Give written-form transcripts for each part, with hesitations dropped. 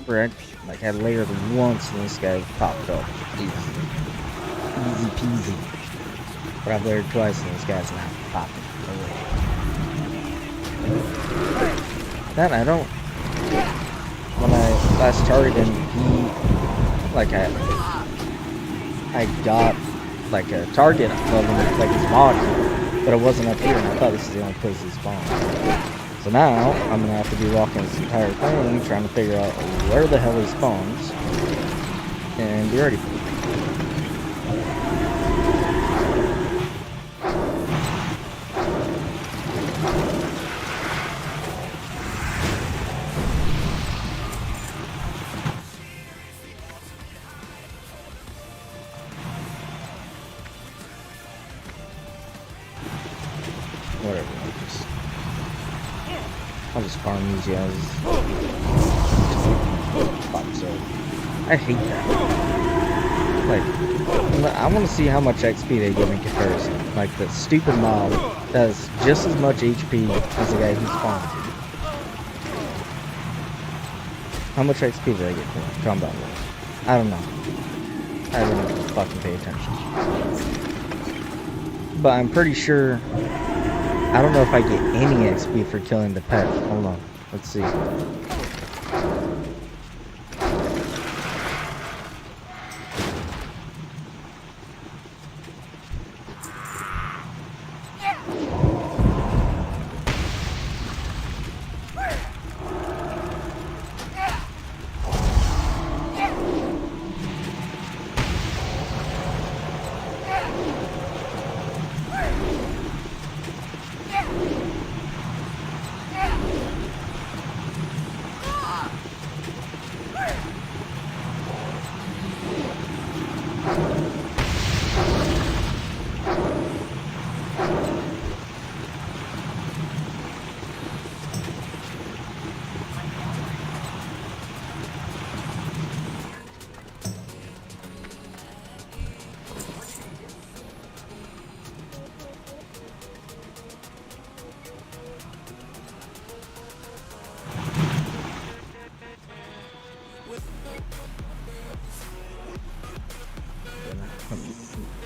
Right? Like I layered once and this guy popped up. Easy peasy. But I've layered twice and this guy's not popping. Then I don't. When I last targeted him, I got like a target level, like his body, but it wasn't up here, and I thought this is the only place he spawned. So now I'm gonna have to be walking this entire thing, trying to figure out where the hell he spawns, and be ready for it. Whatever, I'll just farm these guys. I hate that. Like, I want to see how much XP they give in comparison. Like, the stupid mob does just as much HP as the guy who spawned. How much XP do they get for combat wars? I don't know. I don't fucking pay attention. But I'm pretty sure. I don't know if I get any XP for killing the pet. Hold on. Let's see.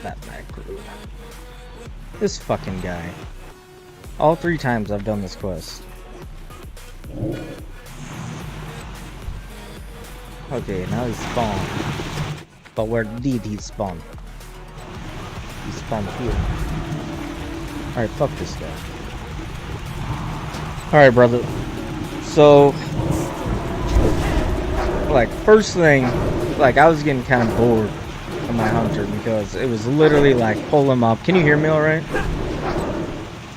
That Mak'Gora. This fucking guy. All 3 times I've done this quest. Okay, now he's spawned. But where did he spawn? He spawned here. Alright, fuck this guy. Alright, brother. So, like, first thing, like, I was getting kind of bored of my hunter because it was literally like, pull him up. Can you hear me alright?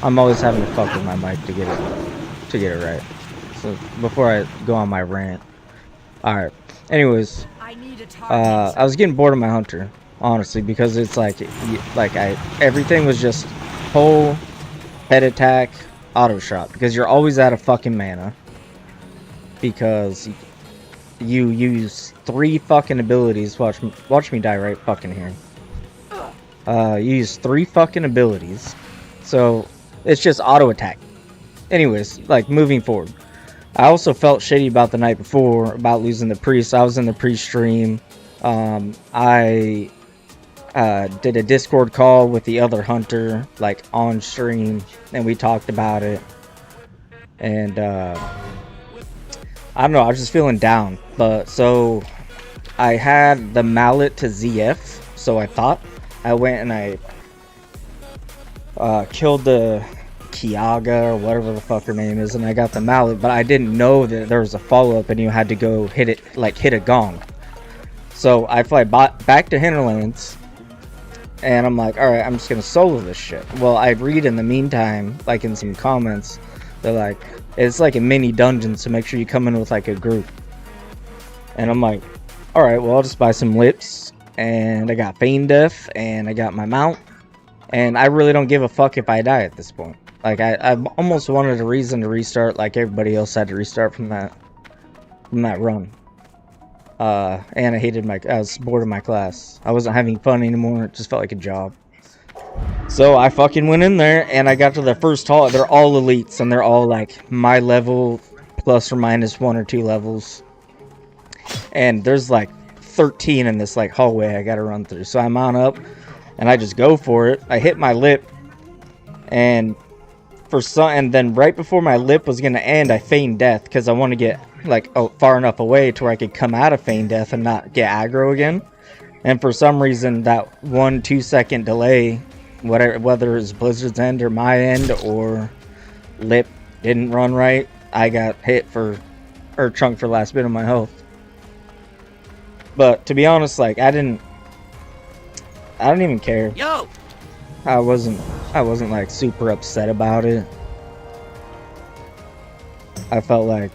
I'm always having to fuck with my mic to get it right. So, before I go on my rant. Alright. Anyways, I was getting bored of my hunter, honestly, because it's like everything was just pull, head attack, auto shot, because you're always out of fucking mana, because you use 3 fucking abilities. Watch me die right fucking here. You use 3 fucking abilities, so it's just auto attack. Anyways, like, moving forward, I also felt shitty about the night before, about losing the priest. I was in the priest stream. I did a Discord call with the other hunter, like, on stream, and we talked about it. And, I don't know, I was just feeling down. But, so, I had the mallet to ZF, so I thought. I went and I killed the Kiaga, or whatever the fuck her name is, and I got the mallet, but I didn't know that there was a follow-up and you had to go hit it, like, hit a gong. So, I fly back to Hinterlands, and I'm like, alright, I'm just gonna solo this shit. Well, I read in the meantime, like, in some comments, they're like, it's like a mini dungeon, so make sure you come in with, like, a group. And I'm like, alright, well, I'll just buy some lips, and I got Feign Death, and I got my mount, and I really don't give a fuck if I die at this point. Like, I almost wanted a reason to restart, like everybody else had to restart from that run. And I was bored of my class. I wasn't having fun anymore, it just felt like a job. So I fucking went in there, and I got to the first hall. They're all elites, and they're all, like, my level, plus or minus 1 or 2 levels. and there's like 13 in this like hallway I gotta run through. So I mount up and I just go for it. I hit my lip, and then right before my lip was gonna end, I feigned death because I want to get like far enough away to where I could come out of feign death and not get aggro again. And for some reason, that 1-2 second delay, whether it's Blizzard's end or my end or lip didn't run right, I got hit or chunked for the last bit of my health. But to be honest, like I don't even care. Yo! I wasn't like super upset about it. I felt like,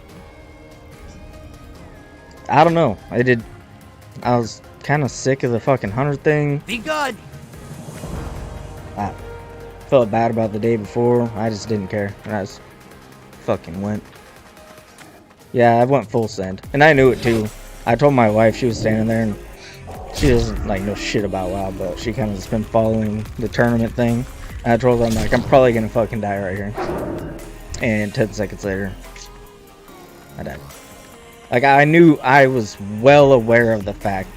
I don't know. I was kind of sick of the fucking hunter thing. Be good. I felt bad about the day before. I just didn't care. And I just fucking went. Yeah, I went full send. And I knew it too. I told my wife, she was standing there, and she doesn't like know shit about WoW, but she kind of just been following the tournament thing. And I told her, I'm like, I'm probably gonna fucking die right here. And 10 seconds later, I died. Like, I knew, I was well aware of the fact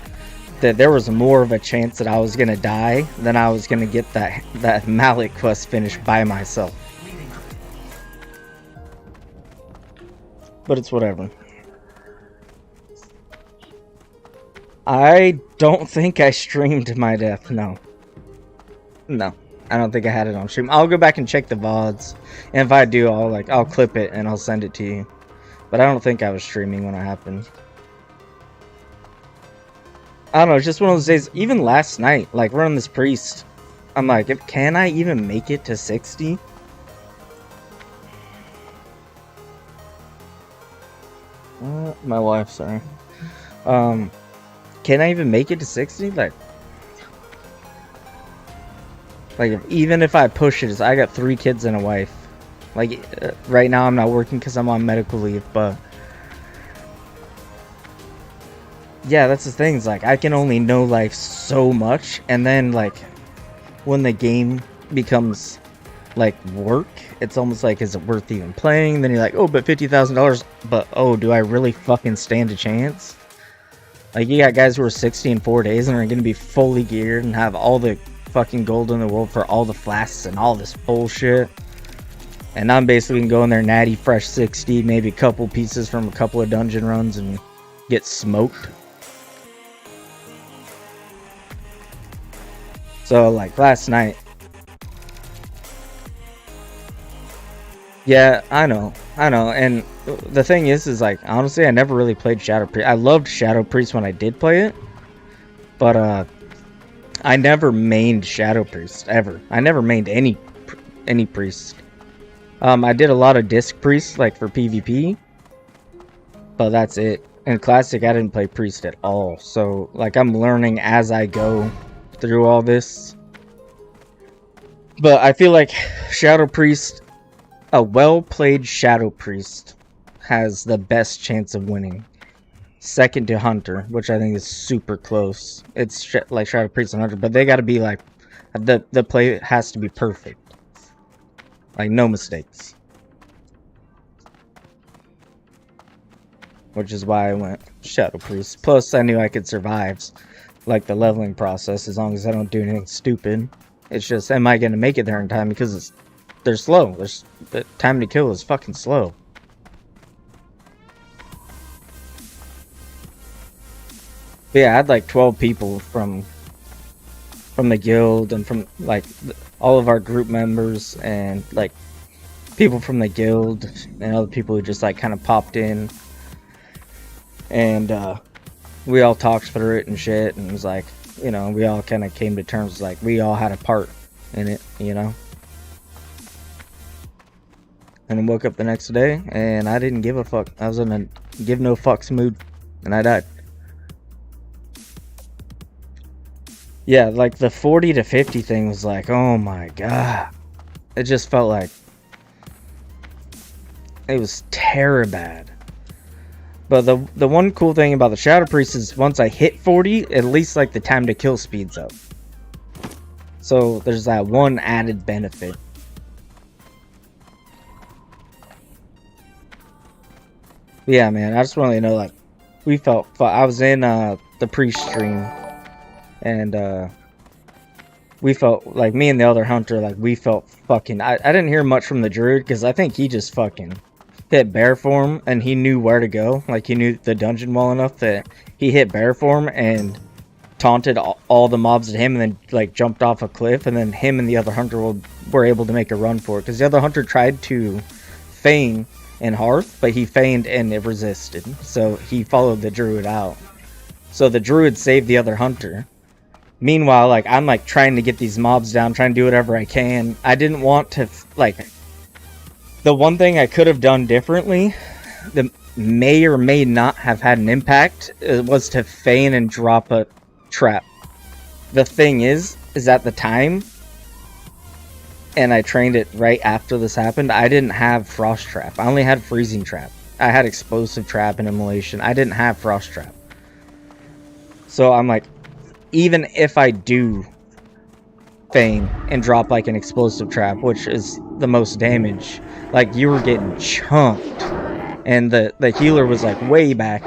that there was more of a chance that I was gonna die than I was gonna get that Mallet quest finished by myself. But it's whatever. I don't think I streamed my death, no. No, I don't think I had it on stream. I'll go back and check the VODs, and if I do, I'll clip it and I'll send it to you. But I don't think I was streaming when it happened. I don't know, it's just one of those days. Even last night, like, running this priest, I'm like, can I even make it to 60? My wife, sorry. Can I even make it to 60? Like even if I push it, I got 3 kids and a wife. Like, right now I'm not working because I'm on medical leave, but yeah, that's the thing. It's like, I can only know life so much, and then like when the game becomes like work, it's almost like, is it worth even playing? Then you're like, oh, but $50,000, but oh, do I really fucking stand a chance? Like, you got guys who are 60 in 4 days and are going to be fully geared and have all the fucking gold in the world for all the flasks and all this bullshit. And I'm basically going to go in there natty fresh 60, maybe a couple pieces from a couple of dungeon runs and get smoked. So, like, last night. Yeah, I know. And the thing is like, honestly, I never really played Shadow Priest. I loved Shadow Priest when I did play it, but I never mained Shadow Priest ever. I never mained any priest. I did a lot of Disc Priest, like for PvP, but that's it. In Classic, I didn't play priest at all. So, like, I'm learning as I go through all this. But I feel like Shadow Priest, a well-played Shadow Priest, has the best chance of winning. Second to Hunter, which I think is super close. It's like Shadow Priest and Hunter, but they gotta be like, the play has to be perfect. Like, no mistakes. Which is why I went Shadow Priest. Plus, I knew I could survive, like, the leveling process, as long as I don't do anything stupid. It's just, am I gonna make it there in time? Because they're slow. The time to kill is fucking slow. But yeah, I had like 12 people from the guild, and from like all of our group members, and like people from the guild and other people who just like kind of popped in, and we all talked through it and shit, and it was like, you know, we all kind of came to terms, like, we all had a part in it, you know. And then woke up the next day, and I didn't give a fuck. I was in a give no fucks mood, and I died. Yeah, like, the 40 to 50 thing was like, oh my god. It just felt like it was terror bad. But the one cool thing about the Shadow Priest is once I hit 40, at least like the time to kill speeds up. So there's that one added benefit. Yeah, man, I just want to know, like, we felt. I was in the priest stream, and we felt like me and the other hunter, like we felt fucking. I didn't hear much from the druid because I think he just fucking hit bear form and he knew where to go. Like he knew the dungeon well enough that he hit bear form and taunted all the mobs at him, and then like jumped off a cliff, and then him and the other hunter were able to make a run for it because the other hunter tried to feign in Hearth, but he feigned and it resisted, so he followed the druid out. So the druid saved the other hunter. Meanwhile, like I'm like trying to get these mobs down, trying to do whatever I can. I didn't want to like. The one thing I could have done differently, that may or may not have had an impact, was to feign and drop a trap. The thing is at the time, and I trained it right after this happened, I didn't have frost trap. I only had freezing trap. I had explosive trap and immolation. I didn't have frost trap. So I'm like, even if I do feign and drop like an explosive trap, which is the most damage, like you were getting chunked, and the healer was like way back.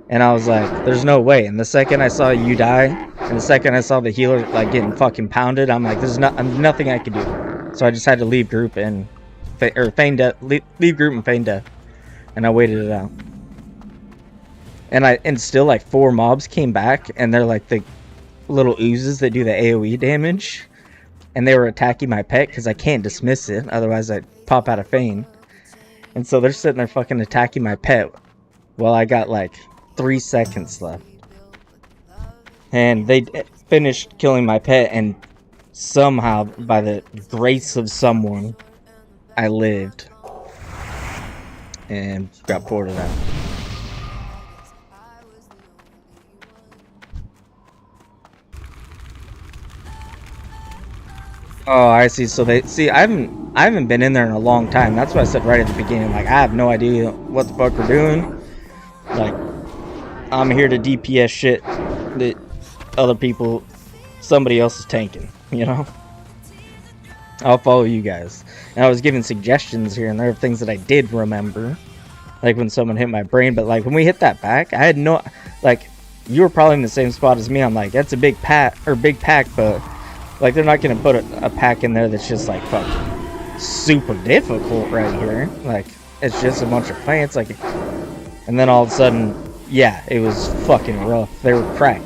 And I was like, there's no way. And the second I saw you die, and the second I saw the healer like getting fucking pounded, I'm like, there's nothing I could do. So I just had to leave group and feign death, leave group and feign death, and I waited it out. And still like 4 mobs came back, and they're like the little oozes that do the AoE damage, and they were attacking my pet because I can't dismiss it, otherwise I'd pop out of feign. And so they're sitting there fucking attacking my pet while I got like 3 seconds left, and they finished killing my pet, and somehow by the grace of someone I lived and got ported out. Oh, I see. So they see I haven't been in there in a long time. That's what I said right at the beginning. Like I have no idea what the fuck we're doing. Like I'm here to DPS shit that other people, somebody else is tanking, you know? I'll follow you guys. And I was giving suggestions here and there of things that I did remember. Like when someone hit my brain, but like when we hit that back, I had no, like, you were probably in the same spot as me. I'm like, that's a big pack, but like they're not gonna put a pack in there that's just like fucking super difficult right here. Like it's just a bunch of plants, like, and then all of a sudden, yeah, it was fucking rough. They were cracked.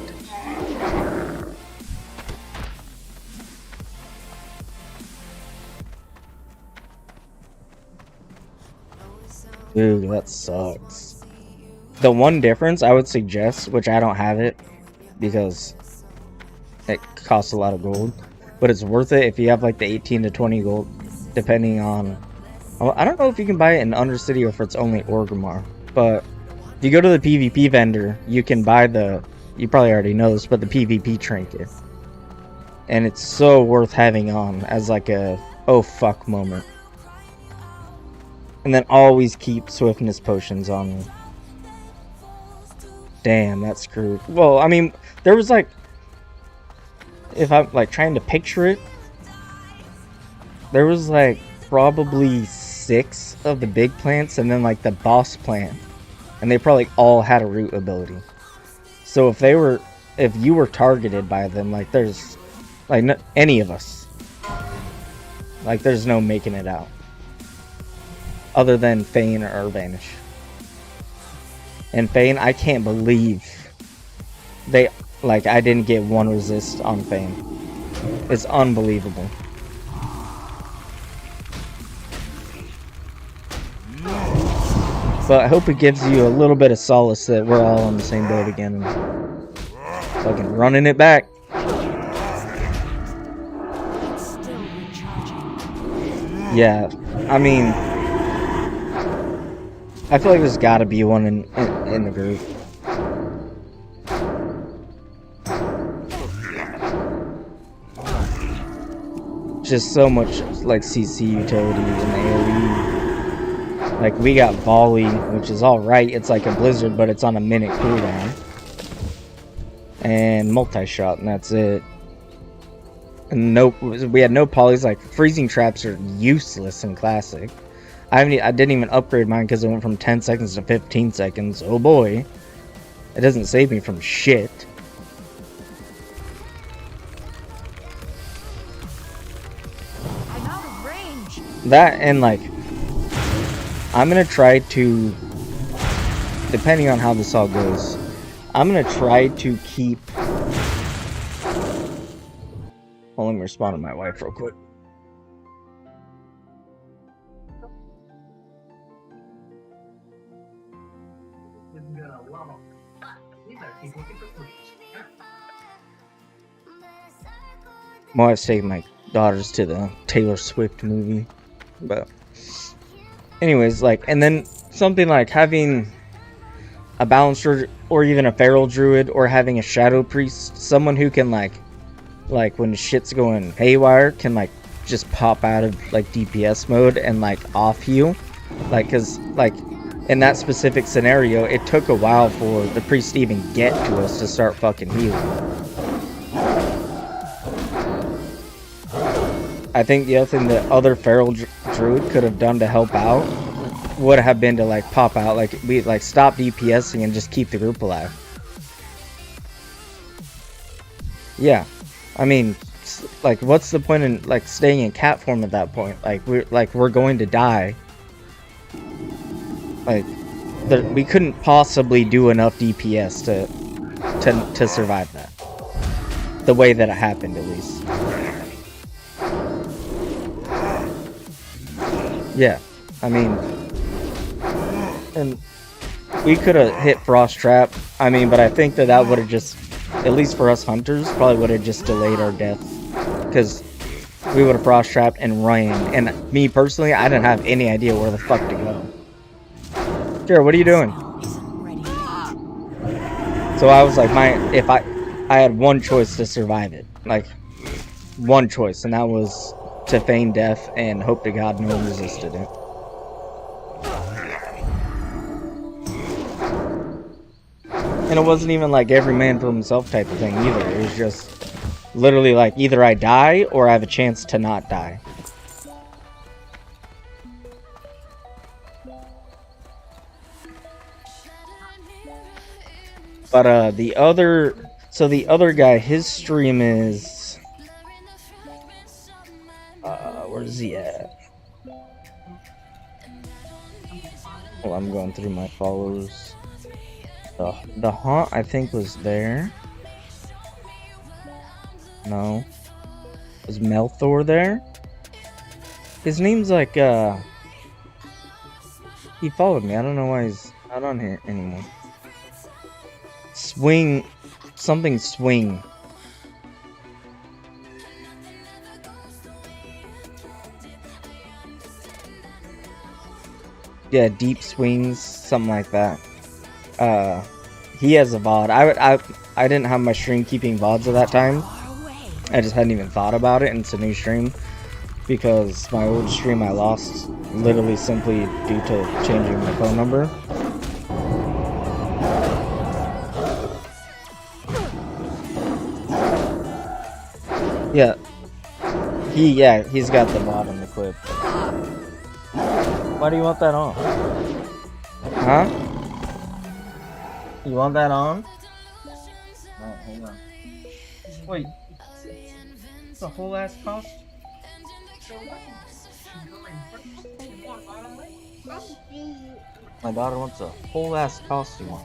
Dude, that sucks. The one difference I would suggest, which I don't have it because it costs a lot of gold, but it's worth it if you have like the 18 to 20 gold, depending on, well, I don't know if you can buy it in Undercity or if it's only Orgrimmar, but if you go to the PvP vendor, you can buy the, you probably already know this, but the PvP trinket. And it's so worth having on as like a, oh fuck moment. And then always keep swiftness potions on me. Damn, that's screwed. Well, I mean, there was like, if I'm like trying to picture it, there was like probably 6 of the big plants and then like the boss plant. And they probably all had a root ability. So if you were targeted by them, like there's, like any of us, like there's no making it out. Other than feign or vanish. And feign, I can't believe I didn't get 1 resist on feign. It's unbelievable. But I hope it gives you a little bit of solace that we're all on the same boat again. Fucking running it back. Yeah, I mean, I feel like there's gotta be one in the group. Just so much like CC utility and AoE. Like we got volley, which is alright. It's like a blizzard, but it's on a minute cooldown. And multi-shot, and that's it. And we had no polys. Like freezing traps are useless in classic. I didn't even upgrade mine because it went from 10 seconds to 15 seconds. Oh boy. It doesn't save me from shit. I'm out of range. That and like, I'm gonna try to, depending on how this all goes, I'm gonna try to keep. Well, let me respond to my wife real quick. My wife's taking my daughters to the Taylor Swift movie, but anyways, like, and then something like having a balancer or even a feral druid or having a shadow priest, someone who can like when shit's going haywire, can like just pop out of like DPS mode and like off heal, like, because like in that specific scenario, it took a while for the priest to even get to us to start fucking healing. I think the other thing that other feral druid could have done to help out would have been to like pop out, like we like stop DPSing and just keep the group alive. Yeah, I mean, like, what's the point in like staying in cat form at that point? Like we're going to die. Like, we couldn't possibly do enough DPS to survive that. The way that it happened, at least. Yeah, I mean, and we could have hit Frost Trap. I mean, but I think that would have just, at least for us hunters, probably would have just delayed our death, because we would have Frost Trapped and ran. And me personally, I didn't have any idea where the fuck to go. Jared, what are you doing? So I was like, I had one choice to survive it, like one choice, and that was to feign death and hope to God no one resisted it. And it wasn't even like every man for himself type of thing either. It was just literally like either I die or I have a chance to not die. But the other guy, his stream is where's he at? Well, I'm going through my followers. The Haunt, I think, was there. No. Was Melthor there? His name's like, he followed me. I don't know why he's not on here anymore. Swing. Something swing. Yeah, deep swings, something like that. He has a VOD. I didn't have my stream keeping VODs at that time. I just hadn't even thought about it, and it's a new stream. Because my old stream I lost literally simply due to changing my phone number. Yeah. He's got the VOD in the clip. Why do you want that on? Huh? You want that on? Oh, hold on. Wait. It's a whole ass cost? My daughter wants a whole ass costume.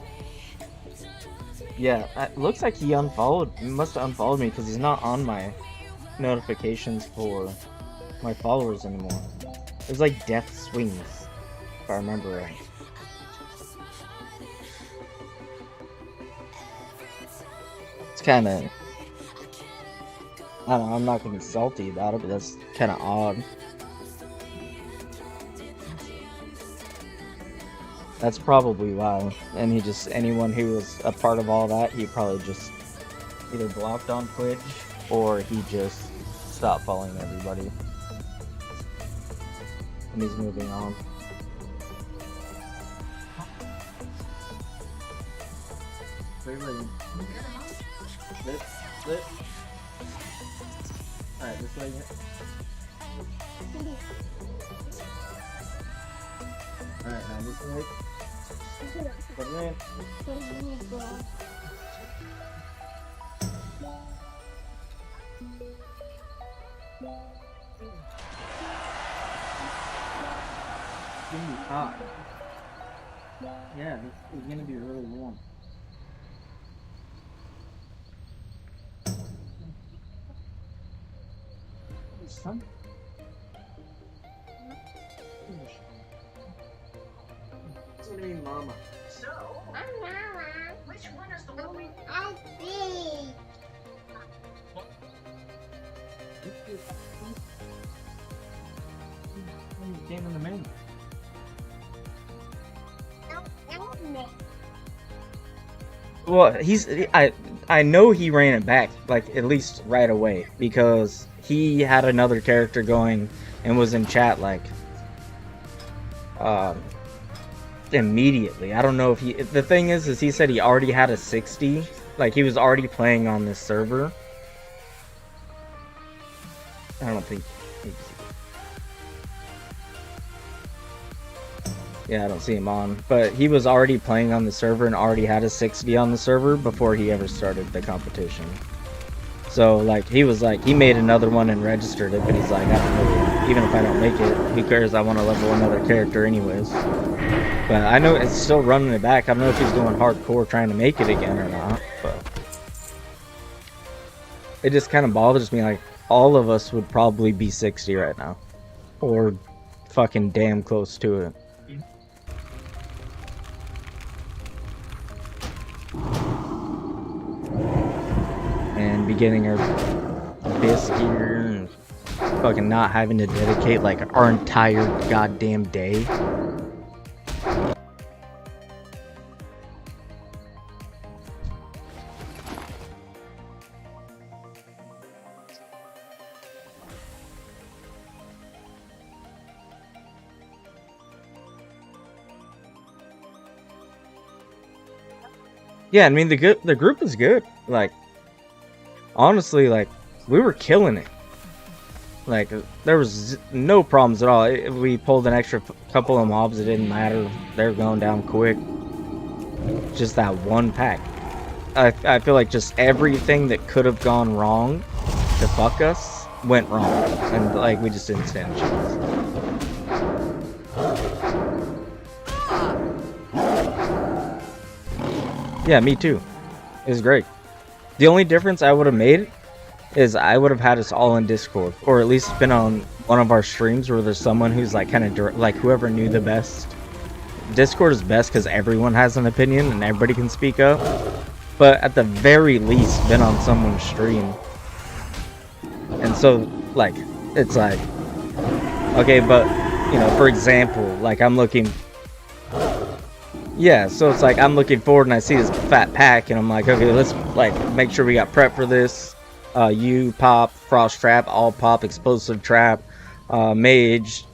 Yeah, it looks like he unfollowed. He must have unfollowed me because he's not on my notifications for my followers anymore. There's like death swings, if I remember right. It's kind of, I don't know, I'm not gonna be salty about it, but that's kind of odd. That's probably why. And he just, anyone who was a part of all that, he probably just either blocked on Twitch or he just stopped following everybody. And he's moving on. Split. Alright, this way. Alright, now this way. But then, it's gonna be hot. Yeah, it's gonna be really warm. Son? What's your name, Mama? So, I'm Mama. which one is the one we... I see. You came in the main. Well, I know he ran it back, like, at least right away, because he had another character going and was in chat, like, immediately. I don't know if the thing is he said he already had a 60, like, he was already playing on this server. I don't think, yeah, I don't see him on, but he was already playing on the server and already had a 60 on the server before he ever started the competition. So, like, he was like, he made another one and registered it, but he's like, I don't know, even if I don't make it, who cares, I want to level another character anyways. But I know it's still running it back. I don't know if he's going hardcore trying to make it again or not, but it just kind of bothers me, like, all of us would probably be 60 right now. Or fucking damn close to it. And beginning our this year and fucking not having to dedicate like our entire goddamn day. Yeah, I mean the group is good. Like, honestly, like, we were killing it. Like, there was no problems at all. If we pulled an extra couple of mobs, it didn't matter. They were going down quick. Just that one pack. I feel like just everything that could have gone wrong to fuck us went wrong. And, like, we just didn't stand a chance. Yeah, me too. It was great. The only difference I would have made is I would have had us all in Discord, or at least been on one of our streams where there's someone who's like kind of like whoever knew the best. Discord is best because everyone has an opinion and everybody can speak up. But at the very least, been on someone's stream. And so, like, it's like, okay, but, you know, for example, like, I'm looking... Yeah, so it's like, I'm looking forward and I see this fat pack, and I'm like, okay, let's, like, make sure we got prep for this. You pop, frost trap, all pop, explosive trap, mage,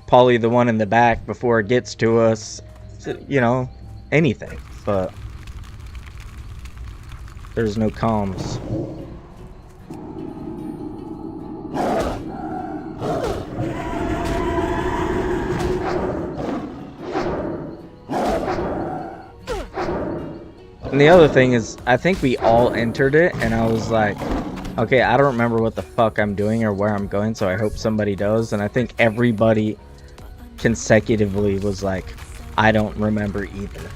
poly the one in the back before it gets to us. You know, anything, but there's no comms. And the other thing is, I think we all entered it, and I was like, okay, I don't remember what the fuck I'm doing or where I'm going, so I hope somebody does. And I think everybody consecutively was like, I don't remember either.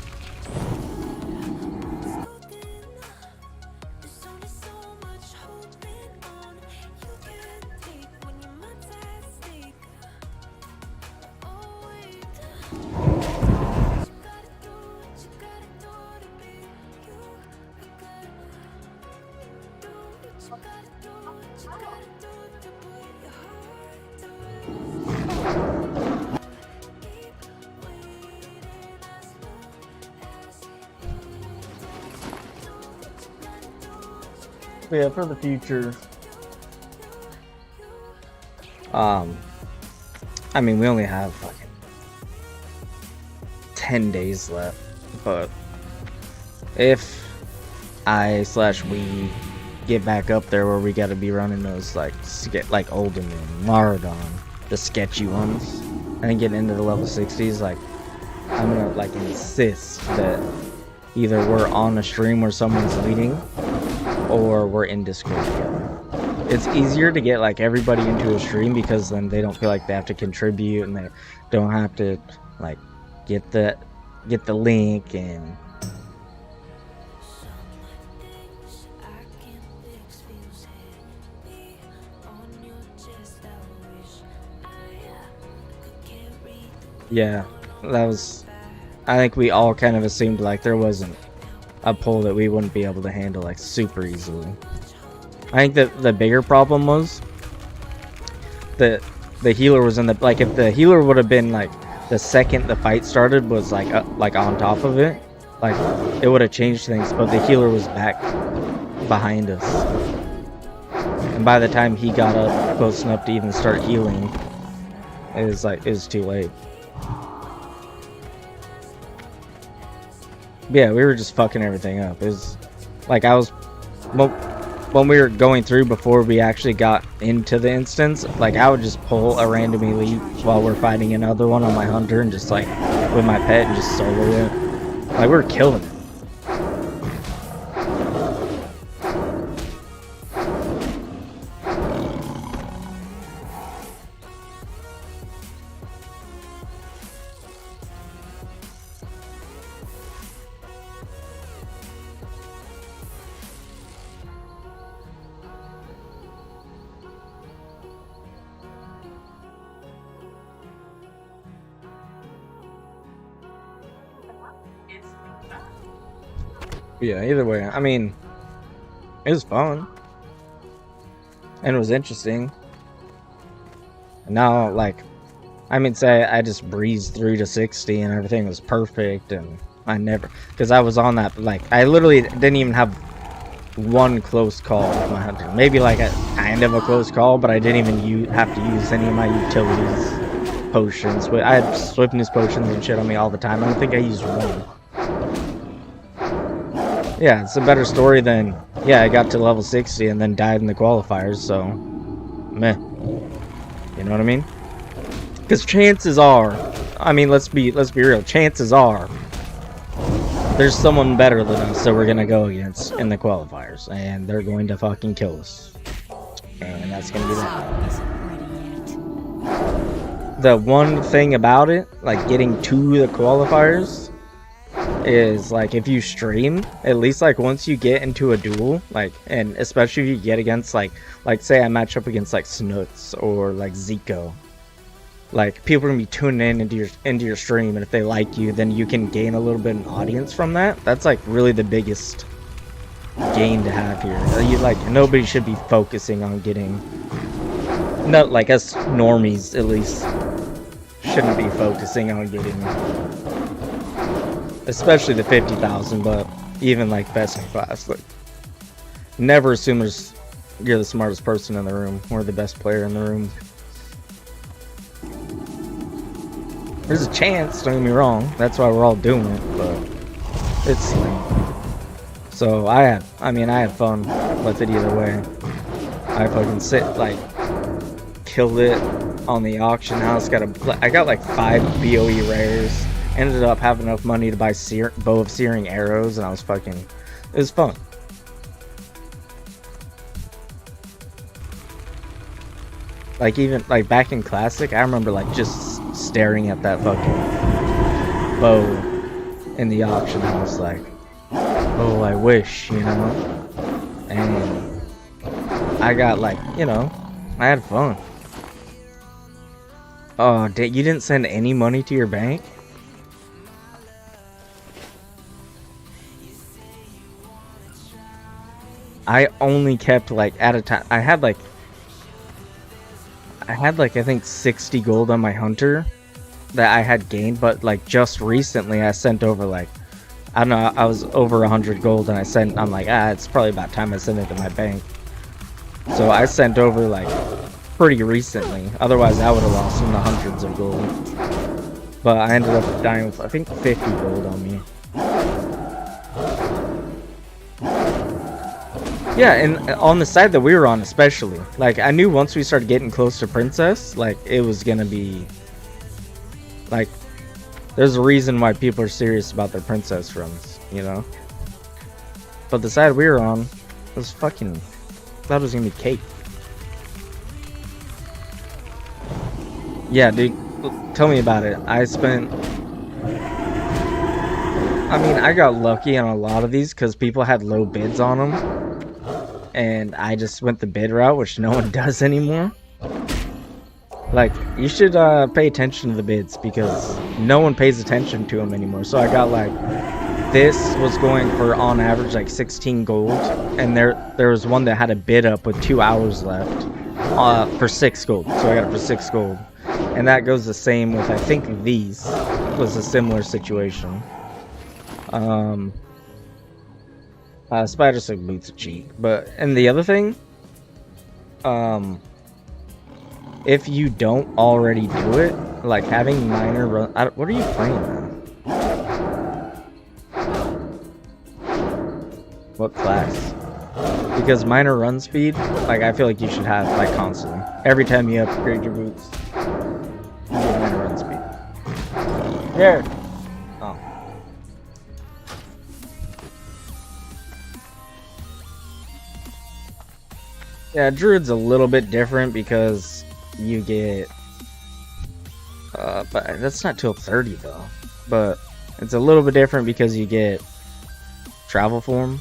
But yeah, for the future, I mean, we only have fucking 10 days left, but if we get back up there where we gotta be running those, like, Olden and Maradon, the sketchy ones, and then getting into the level 60s, like, I'm gonna like insist that either we're on a stream where someone's leading or we're in Discord together. It's easier to get like everybody into a stream because then they don't feel like they have to contribute and they don't have to like get the link and yeah, that was, I think we all kind of assumed like there wasn't a pull that we wouldn't be able to handle like super easily. I think that the bigger problem was that the healer was in the, like if the healer would have been like the second the fight started was like on top of it, like it would have changed things, but the healer was back behind us. And by the time he got up close enough to even start healing, it was too late. Yeah, we were just fucking everything up. It was like when we were going through before we actually got into the instance, like I would just pull a random elite while we're fighting another one on my hunter and just like with my pet and just solo it. Like we were killing it. Yeah, either way, I mean, it was fun. And it was interesting. And now, like, I mean, say I just breezed through to 60 and everything was perfect, and I never, because I was on that, like, I literally didn't even have one close call with my hunter. Maybe like a kind of a close call, but I didn't even have to use any of my utilities, potions. But I had swiftness potions and shit on me all the time. I don't think I used one. Yeah, it's a better story than, yeah, I got to level 60 and then died in the qualifiers, so, meh. You know what I mean? Because chances are, I mean, let's be real, chances are, there's someone better than us that we're gonna go against in the qualifiers, and they're going to fucking kill us. And that's gonna be that. The one thing about it, like getting to the qualifiers, is like if you stream, at least like once you get into a duel, like, and especially if you get against like say I match up against like Snoots or like Zico, like people are gonna be tuning into your stream, and if they like you, then you can gain a little bit of an audience from that. That's like really the biggest gain to have here. You like, nobody should be focusing on getting, not like us normies at least shouldn't be focusing on getting, especially the 50,000, but even like best in class. Like, never assume you're the smartest person in the room or the best player in the room. There's a chance, don't get me wrong. That's why we're all doing it, but it's slim. So I had fun with it either way. I fucking killed it on the auction house. I got like 5 BOE rares. Ended up having enough money to buy bow of searing arrows, and it was fun. Like even like back in Classic, I remember like just staring at that fucking bow in the auction house, like, oh, I wish, you know. And I got like, you know, I had fun. Oh, you didn't send any money to your bank? I only kept like at a time. I had like I think 60 gold on my hunter that I had gained, but like just recently I sent over like, I don't know, I was over 100 gold, and I'm like, it's probably about time I send it to my bank. So I sent over like pretty recently. Otherwise I would have lost in the hundreds of gold. But I ended up dying with I think 50 gold on me. Yeah, and on the side that we were on especially, like I knew once we started getting close to Princess, like it was gonna be like There's a reason why people are serious about their princess runs, you know? But the side we were on was fucking... thought it was gonna be cake. Yeah, dude. Tell me about it. I got lucky on a lot of these because people had low bids on them. And I just went the bid route, which no one does anymore. Like, you should pay attention to the bids because no one pays attention to them anymore. So I got like, this was going for on average like 16 gold. And there was one that had a bid up with 2 hours left for 6 gold. So I got it for 6 gold. And that goes the same with, I think these was a similar situation. Spider Silk Boots are cheap. But, and the other thing, if you don't already do it, like having minor run, what are you playing now? What class? Because minor run speed, like I feel like you should have like constantly. Every time you upgrade your boots, you get minor run speed. Here. Oh. Yeah, Druid's a little bit different because you get but that's not till 30 though. But it's a little bit different because you get travel form.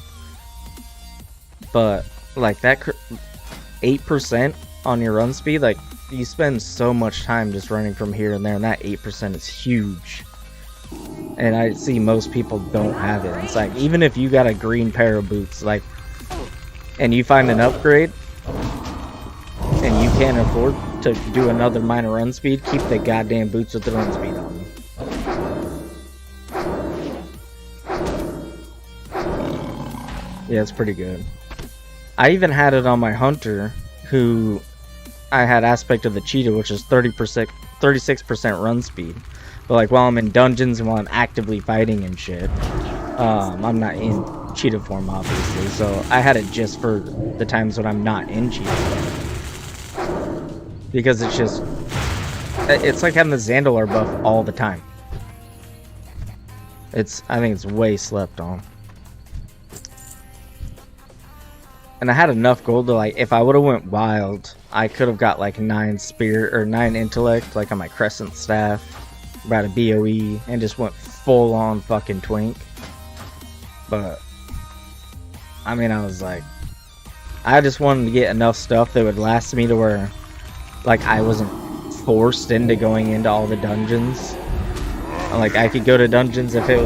But like that 8% on your run speed, like you spend so much time just running from here and there, and that 8% is huge. And I see most people don't have it. It's like even if you got a green pair of boots, like, and you find an upgrade and you can't afford to do another minor run speed, keep the goddamn boots with the run speed on them. Yeah, it's pretty good. I even had it on my hunter, who I had aspect of the cheetah, which is 36% run speed. But like while I'm in dungeons and while I'm actively fighting and shit, I'm not in cheetah form obviously, so I had it just for the times when I'm not in cheetah form. Because it's like having the Zandalar buff all the time. I think it's way slept on. And I had enough gold to, like, if I would have went wild, I could have got like 9 spirit or 9 intellect, like on my crescent staff, about a BOE, and just went full on fucking twink. But I mean, I was like, I just wanted to get enough stuff that would last me to where, like, I wasn't forced into going into all the dungeons. Like, I could go to dungeons if it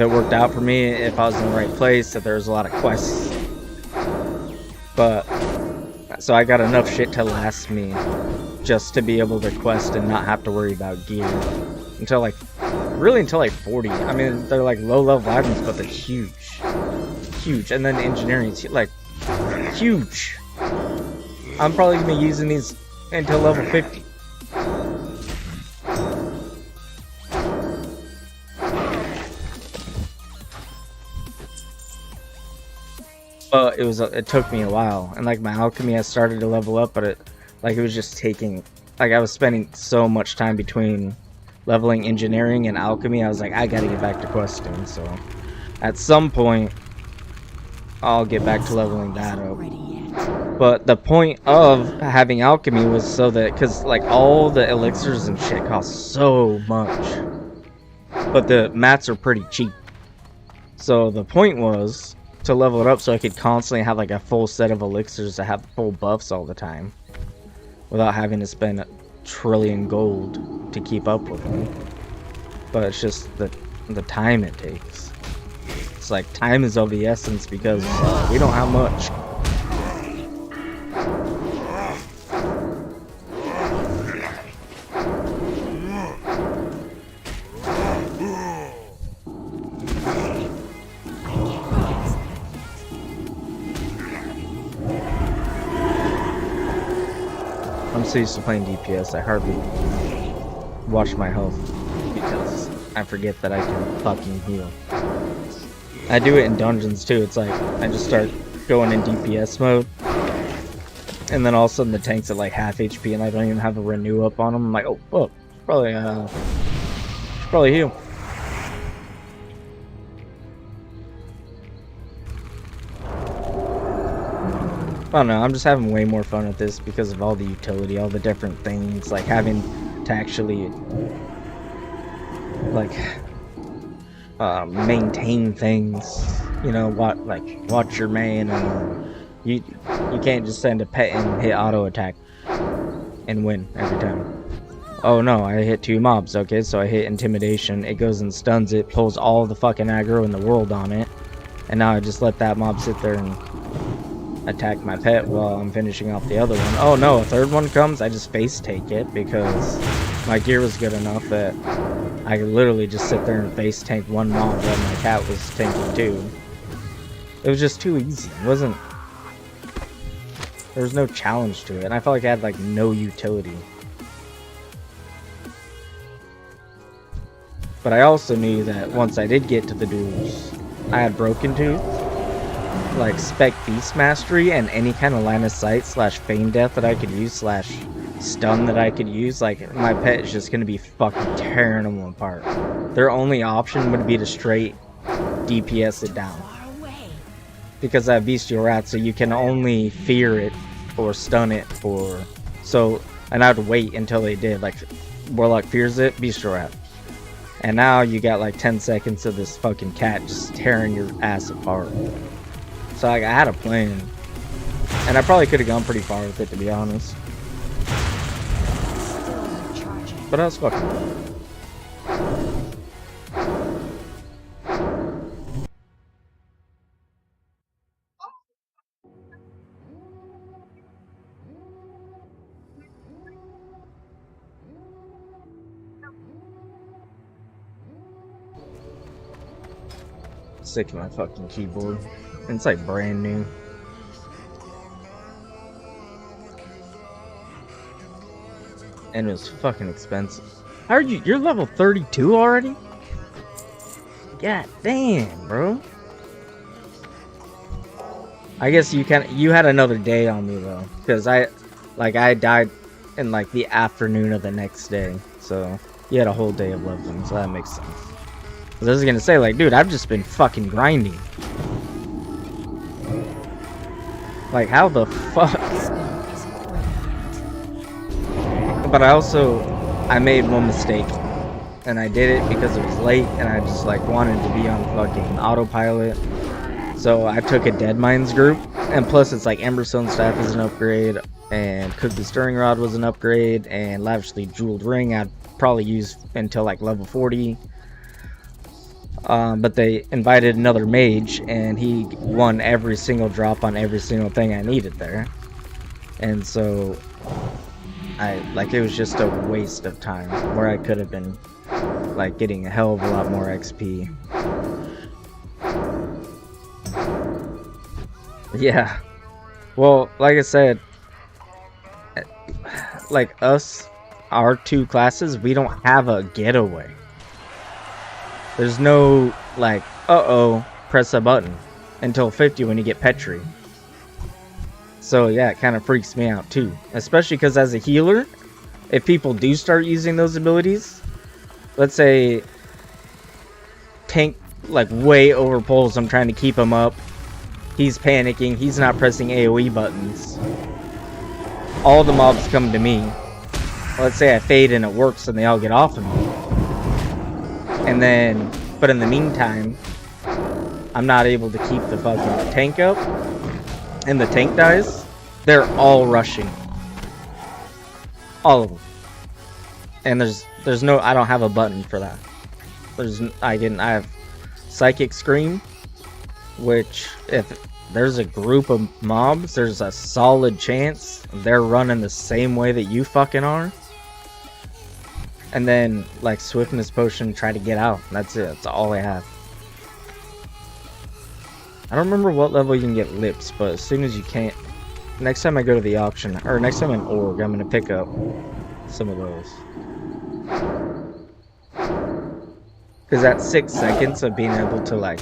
worked out for me, if I was in the right place, if there was a lot of quests. But so I got enough shit to last me just to be able to quest and not have to worry about gear until like 40. I mean, they're like low level items, but they're huge, and then engineering is like huge. I'm probably gonna be using these until level 50. But it took me a while, and like my alchemy, I started to level up, but it was just taking, like, I was spending so much time between leveling engineering and alchemy. I was like, I gotta get back to questing. So at some point I'll get back to leveling that up. But the point of having alchemy was so that, because like all the elixirs and shit cost so much, but the mats are pretty cheap. So the point was to level it up so I could constantly have like a full set of elixirs to have full buffs all the time without having to spend a trillion gold to keep up with them. But it's just the time it takes. It's like time is of the essence because we don't have much. I'm so used to playing DPS, I hardly watch my health because I forget that I can fucking heal. I do it in dungeons too. It's like I just start going in DPS mode, and then all of a sudden the tank's at like half HP and I don't even have a renew up on them. I'm like, oh fuck, probably Probably heal. I don't know, I'm just having way more fun at this because of all the utility, all the different things, like having to actually like maintain things, you know, watch your main, and you can't just send a pet and hit auto attack and win every time. Oh no, I hit 2 mobs. Okay, so I hit intimidation, it goes and stuns it, pulls all the fucking aggro in the world on it, and now I just let that mob sit there and attack my pet while I'm finishing off the other one. Oh no, a third one comes, I just face take it because my gear was good enough that I could literally just sit there and face tank one mob while my cat was tanking 2. It was just too easy. It wasn't... There was no challenge to it, and I felt like I had like no utility. But I also knew that once I did get to the duels, I had Broken Tooth, like Spec Beast Mastery, and any kind of line of sight slash feign death that I could use slash stun that I could use. Like, my pet is just gonna be fucking tearing them apart. Their only option would be to straight DPS it down, because I have Bestial Rat, so you can only fear it or stun it for... So, and I'd wait until they did. Like, Warlock fears it, Bestial Rat. And now you got like 10 seconds of this fucking cat just tearing your ass apart. So like, I had a plan. And I probably could have gone pretty far with it, to be honest. But I was fucking... Sick of my fucking keyboard. It's like brand new. And it was fucking expensive. How are you? You're level 32 already? God damn, bro. I guess you had another day on me though, because I died in like the afternoon of the next day, so you had a whole day of leveling, so that makes sense. I was gonna say, like, dude, I've just been fucking grinding. Like, how the fuck? But I made one mistake, and I did it because it was late, and I just like wanted to be on fucking autopilot. So I took a Dead Mines group, and plus it's like Emberstone Staff is an upgrade, and Cook the Stirring Rod was an upgrade, and Lavishly Jeweled Ring I'd probably use until like level 40. But they invited another mage, and he won every single drop on every single thing I needed there. And so, it was just a waste of time, where I could have been, like, getting a hell of a lot more XP. Yeah. Well, like I said, like us, our 2 classes, we don't have a getaway. There's no, like, uh-oh, press a button until 50 when you get Petri. So, yeah, it kind of freaks me out, too. Especially because as a healer, if people do start using those abilities, let's say tank, like, way over pulls, I'm trying to keep him up. He's panicking, he's not pressing AoE buttons. All the mobs come to me. Let's say I fade and it works and they all get off of me. And then, but in the meantime, I'm not able to keep the fucking tank up, and the tank dies, they're all rushing. All of them. And there's no, I don't have a button for that. I have Psychic Scream, which if there's a group of mobs, there's a solid chance they're running the same way that you fucking are. And then, like, Swiftness Potion, try to get out. That's it. That's all I have. I don't remember what level you can get Lips, but as soon as you can... Next time I go to the auction, or next time in Org, I'm going to pick up some of those. Because that 6 seconds of being able to, like,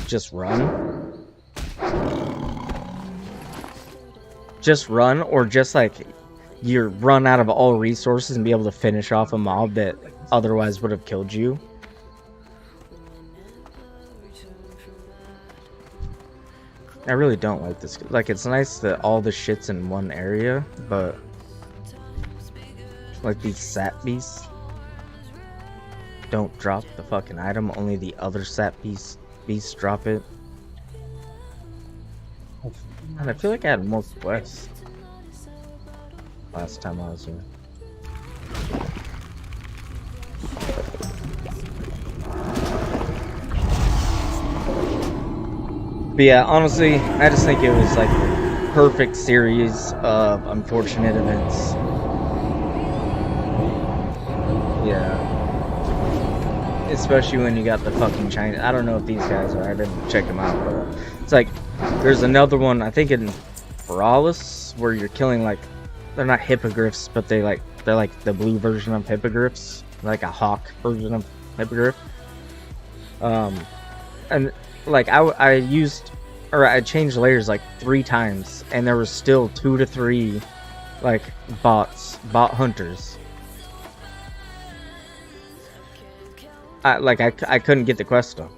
just run. Just run, or just, like, you run out of all resources and be able to finish off a mob that otherwise would have killed you. I really don't like this. Like, it's nice that all the shit's in one area, but like these sap beasts don't drop the fucking item, only the other sap beasts drop it. And I feel like I had more quests last time I was here. But yeah, honestly, I just think it was like the perfect series of unfortunate events. Yeah. Especially when you got the fucking Chinese. I don't know if these guys are. I didn't check them out, but it's like there's another one. I think in Brawlus where you're killing like they're not hippogriffs, but they're like the blue version of hippogriffs, like a hawk version of hippogriff. And like I changed layers like 3 times, and there was still 2 to 3 like bot hunters. I couldn't get the quest done.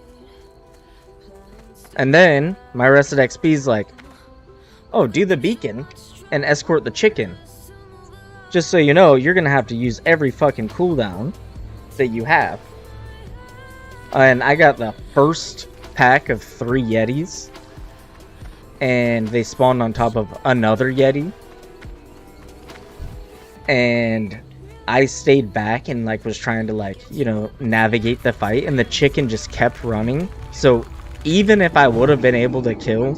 And then my rested XP's like, oh, do the beacon and escort the chicken. Just so you know, you're gonna have to use every fucking cooldown that you have. And I got the first pack of 3 Yetis, and they spawned on top of another Yeti, and I stayed back and like was trying to like, you know, navigate the fight, and the chicken just kept running. So even if I would have been able to kill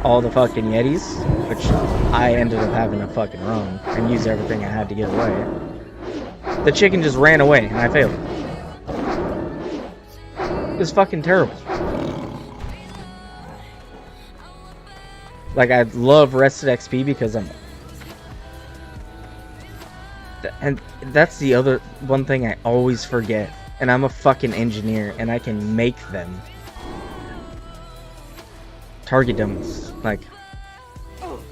all the fucking Yetis, which I ended up having to fucking run and use everything I had to get away, the chicken just ran away and I failed. It was fucking terrible. Like, I love rested XP because and that's the other one thing I always forget. And I'm a fucking engineer, and I can make them. Target dummies. Like,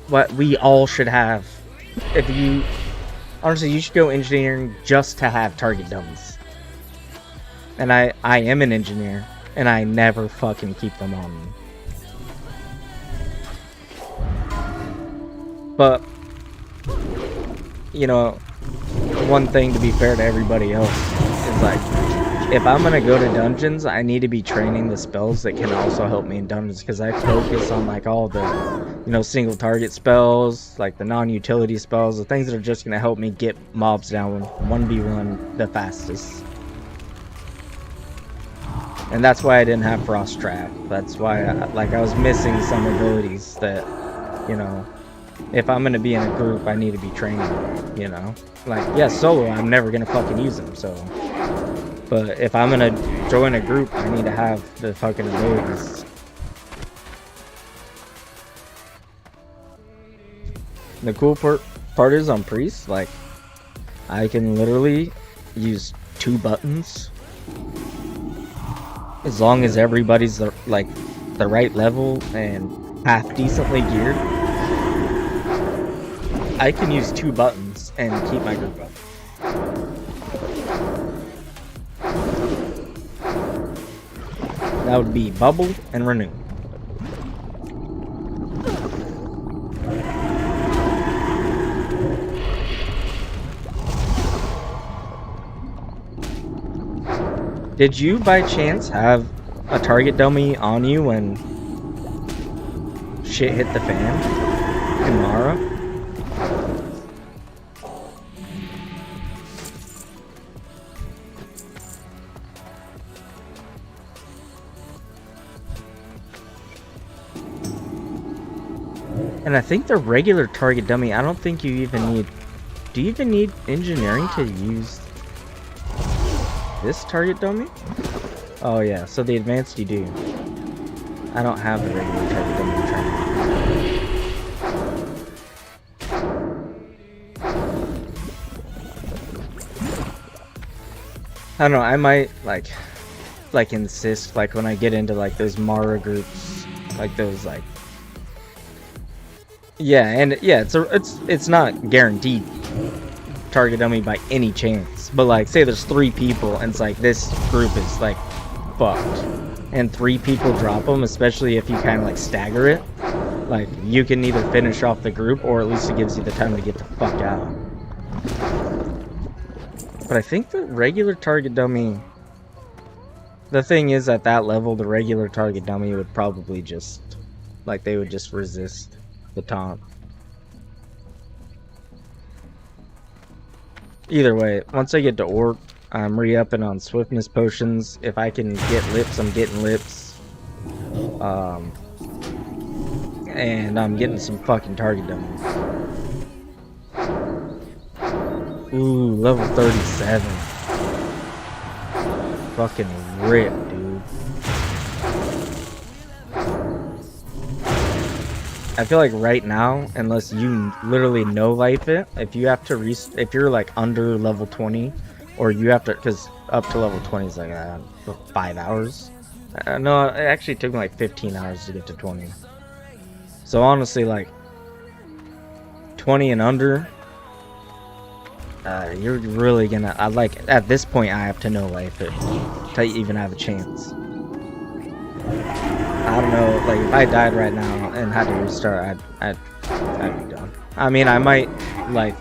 what we all should have. If you... Honestly, you should go engineering just to have target dummies. And I am an engineer, and I never fucking keep them on me. But, you know, one thing to be fair to everybody else is like, if I'm gonna go to dungeons, I need to be training the spells that can also help me in dungeons, because I focus on like all the, you know, single target spells, like the non-utility spells, the things that are just gonna help me get mobs down 1v1 the fastest. And that's why I didn't have Frost Trap. That's why I was missing some abilities that, you know, if I'm gonna be in a group, I need to be training, you know? Like, yeah, solo, I'm never gonna fucking use them, so... But if I'm gonna join a group, I need to have the fucking abilities. The cool part is on Priest, like, I can literally use 2 buttons. As long as everybody's, the right level and half decently geared. I can use 2 buttons and keep my group up. That would be bubble and renew. Did you by chance have a target dummy on you when shit hit the fan in Mara? And I think the regular target dummy, I don't think you even need... Do you even need engineering to use this target dummy? Oh yeah, so the advanced you do. I don't have the regular target dummy training. I don't know, I might like insist, like when I get into like those Mara groups, like those like... Yeah, and yeah, it's not guaranteed target dummy by any chance. But like, say there's 3 people and it's like this group is like fucked, and 3 people drop them, especially if you kind of like stagger it. Like, you can either finish off the group, or at least it gives you the time to get the fuck out. But I think the regular target dummy... The thing is, at that level, the regular target dummy would probably just... Like, they would just resist the taunt. Either way, once I get to Orc, I'm re-upping on swiftness potions. If I can get lips, I'm getting lips. And I'm getting some fucking target dummies. Ooh, level 37. Fucking rip, dude. I feel like right now, unless you literally no life it, if you have to if you're like under level 20, or you have to, because up to level 20 is like 5 hours. No, it actually took me like 15 hours to get to 20. So honestly, like 20 and under, you're really gonna. I like at this point I have to no life it to even have a chance. I don't know, like if I died right now and had to restart, I'd be done. I mean, I might like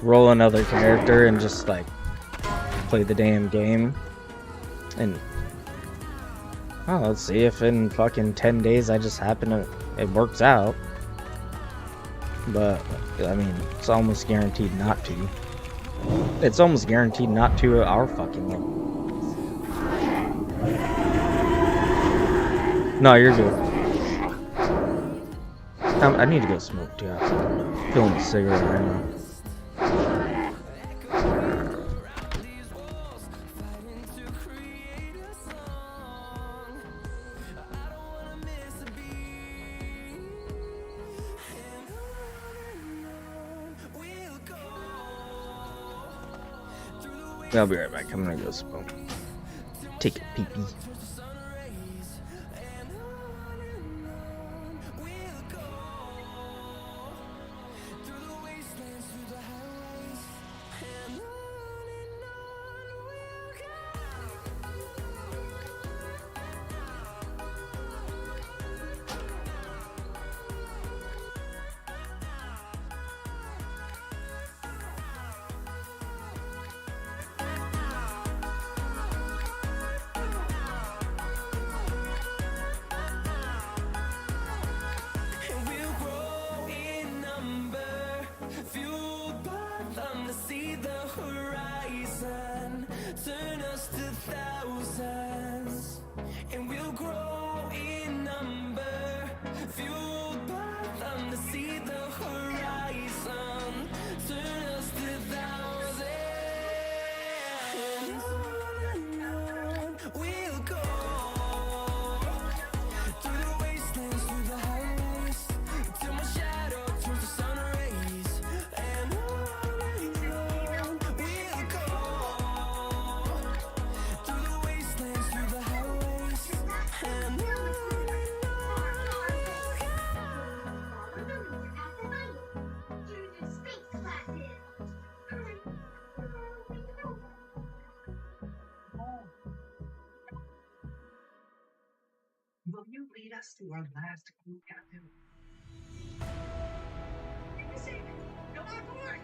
roll another character and just like play the damn game. And oh, let's see if in fucking 10 days I just happen to it works out. But I mean, it's almost guaranteed not to. It's almost guaranteed not to our fucking level. No, you're good. I need to go smoke too. I'm feeling a cigarette right now. I'll be right back. I'm gonna go smoke. Take a pee-pee. Turn us to thousands, and we'll grow in number, fueled by them to see the horizon. Turn us to thousands, and on we'll go, through the wastelands, through the highways, till my shadow turns to sun rays, and on we'll go. Will you lead us to our last clue, Captain? Go on board!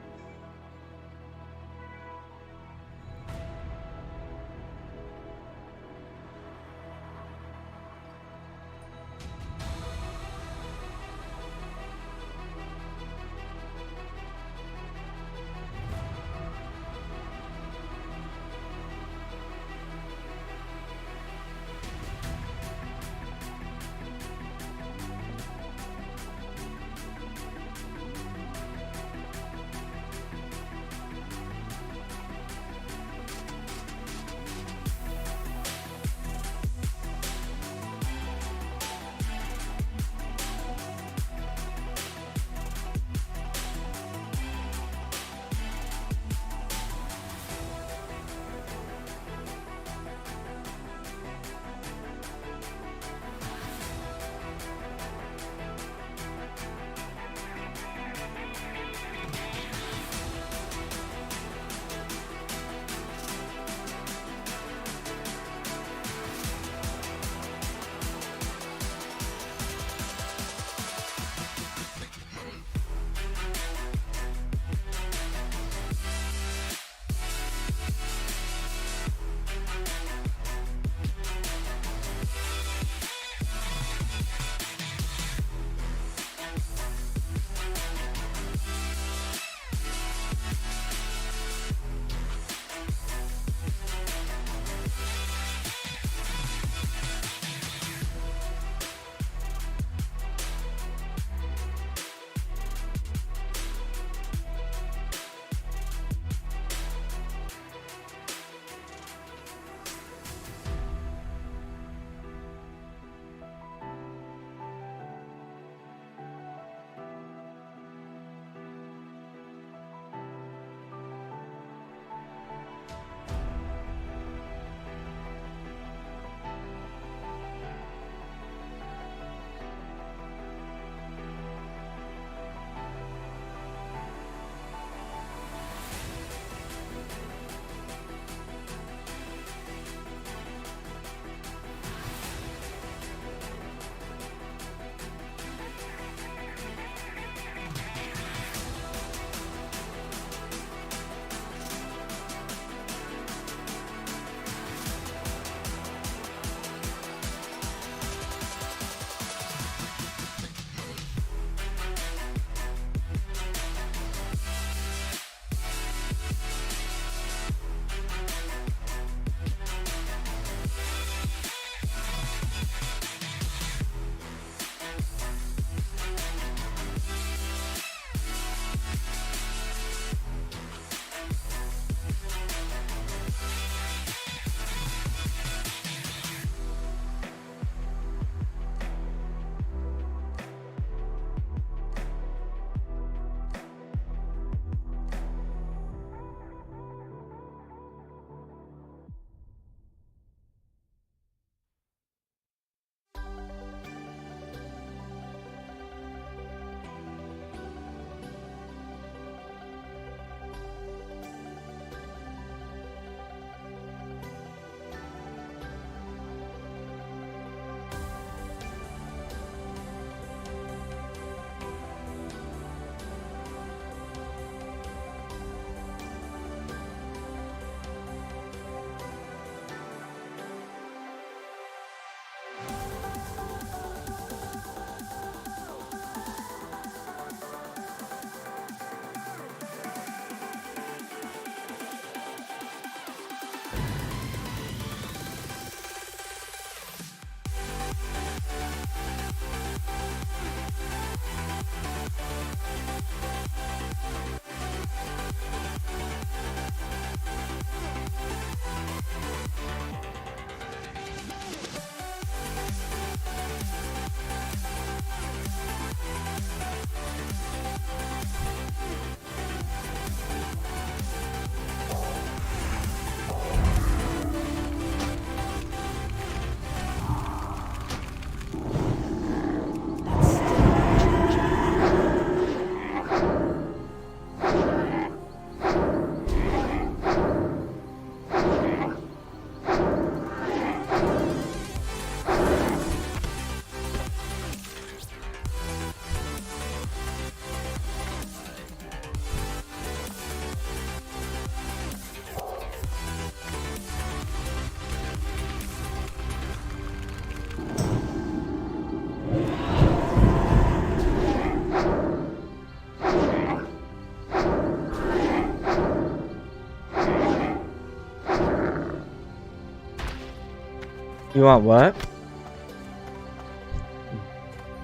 You want what?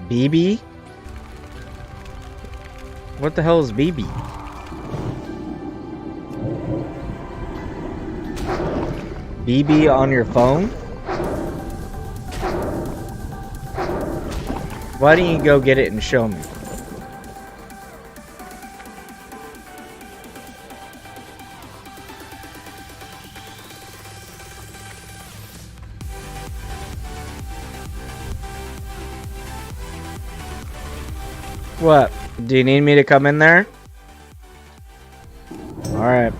BB? What the hell is BB? BB on your phone? Why don't you go get it and show me? What? Do you need me to come in there? Alright.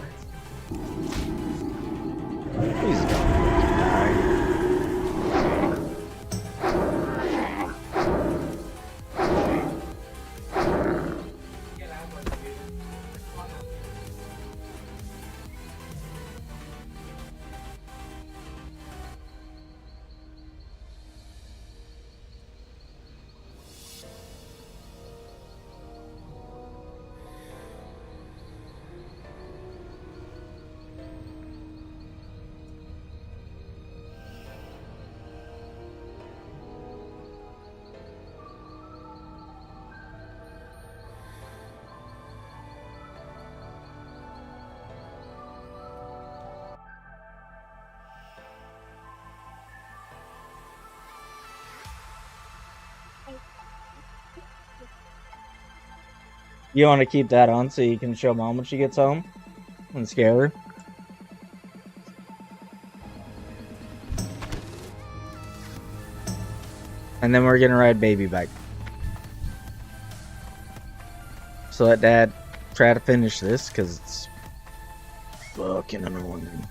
Please don't die. You want to keep that on so you can show Mom when she gets home and scare her? And then we're gonna ride baby bike. So let Dad try to finish this because it's fucking annoying.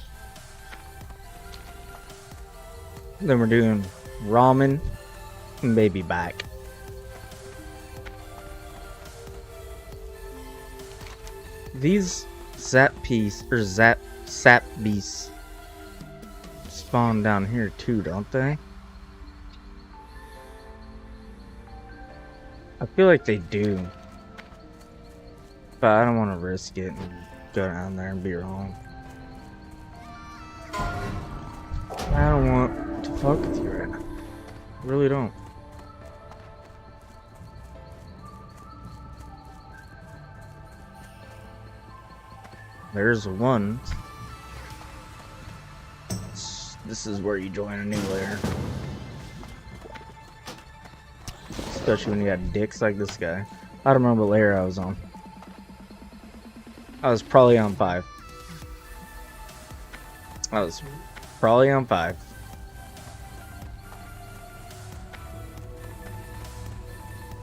Then we're doing ramen and baby bike. These sap beasts spawn down here too, don't they? I feel like they do. But I don't want to risk it and go down there and be wrong. I don't want to fuck with you right now. I really don't. There's one. This is where you join a new lair. Especially when you got dicks like this guy. I don't remember what layer I was on. I was probably on 5. I was probably on 5.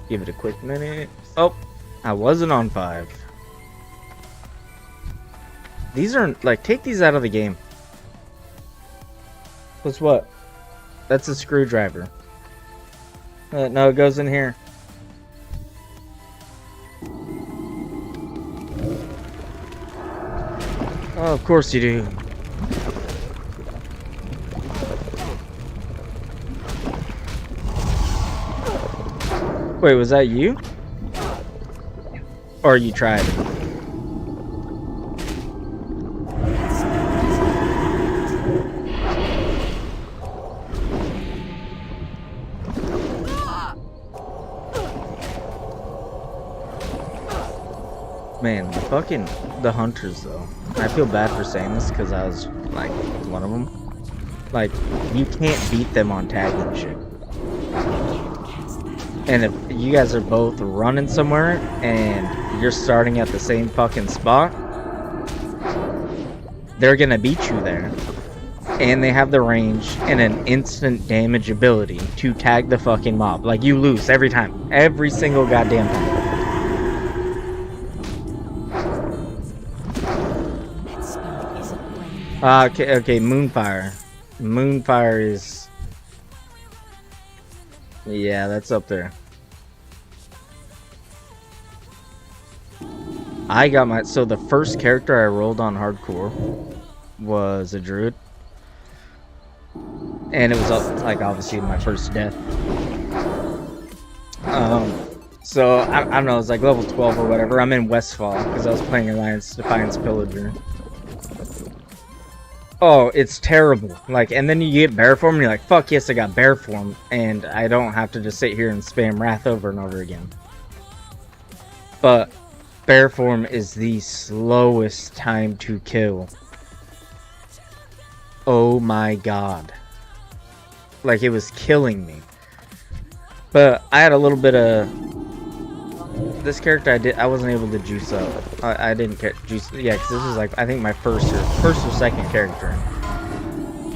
Give it a quick minute. Oh, I wasn't on 5. These are like, take these out of the game. What's what? That's a screwdriver. No, it goes in here. Oh, of course you do. Wait, was that you? Or you tried it? Man, the hunters though. I feel bad for saying this because I was like one of them. Like, you can't beat them on tagging shit. And if you guys are both running somewhere and you're starting at the same fucking spot, they're gonna beat you there. And they have the range and an instant damage ability to tag the fucking mob. Like, you lose every time. Every single goddamn time. Okay, Moonfire. Moonfire is... yeah, that's up there. I got my... so the first character I rolled on hardcore was a druid. And it was, like, obviously my first death. So, I don't know, it was like level 12 or whatever. I'm in Westfall, because I was playing Alliance Defiance Pillager. Oh, it's terrible. Like, and then you get bear form, and you're like, fuck yes, I got bear form, and I don't have to just sit here and spam wrath over and over again. But bear form is the slowest time to kill. Oh my god. Like, it was killing me. But I had a little bit of this character. I wasn't able to juice up. I didn't juice. Yeah, because this is like, I think my first or second character.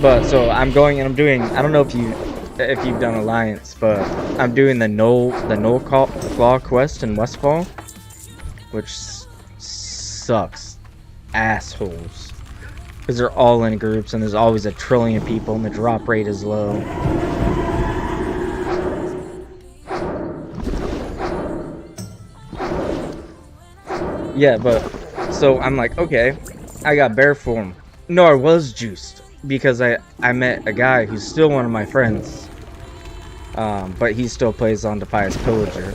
But so I'm going and I'm doing. I don't know if you've done Alliance, but I'm doing the Knoll Claw quest in Westfall, which sucks, assholes. Because they're all in groups and there's always a trillion people and the drop rate is low. Yeah, but so I'm like, okay, I got bear form. No, I was juiced because I met a guy who's still one of my friends, but he still plays on Defias Pillager.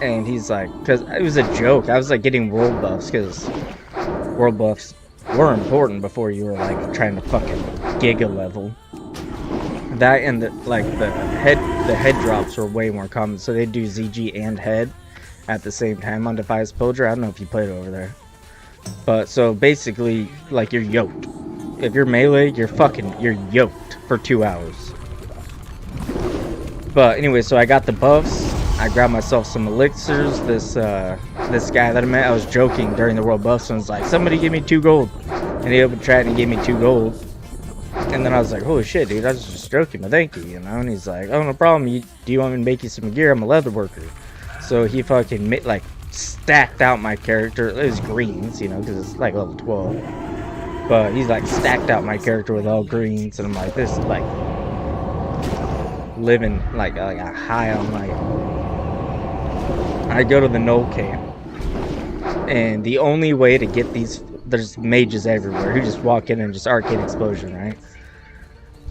And he's like, because it was a joke. I was like getting world buffs because world buffs were important before you were like trying to fucking giga level. That and the head drops were way more common, so they do ZG and head at the same time on Defias Pillager. I don't know if you played over there, but so basically, like, you're yoked. If you're melee, you're yoked for 2 hours. But anyway, so I got the buffs. I grabbed myself some elixirs. This guy that I met, I was joking during the world buffs, and was like, somebody give me 2 gold. And he opened chat and he gave me 2 gold. And then I was like, holy shit, dude, I was just joking, but thank you, you know? And he's like, oh, no problem. Do you want me to make you some gear? I'm a leather worker. So he fucking like stacked out my character. It was greens, you know, because it's like level 12. But he's like stacked out my character with all greens, and I'm like, this is like living like a high on life. I go to the Knoll camp, and the only way to get these, there's mages everywhere who just walk in and just arcane explosion, right?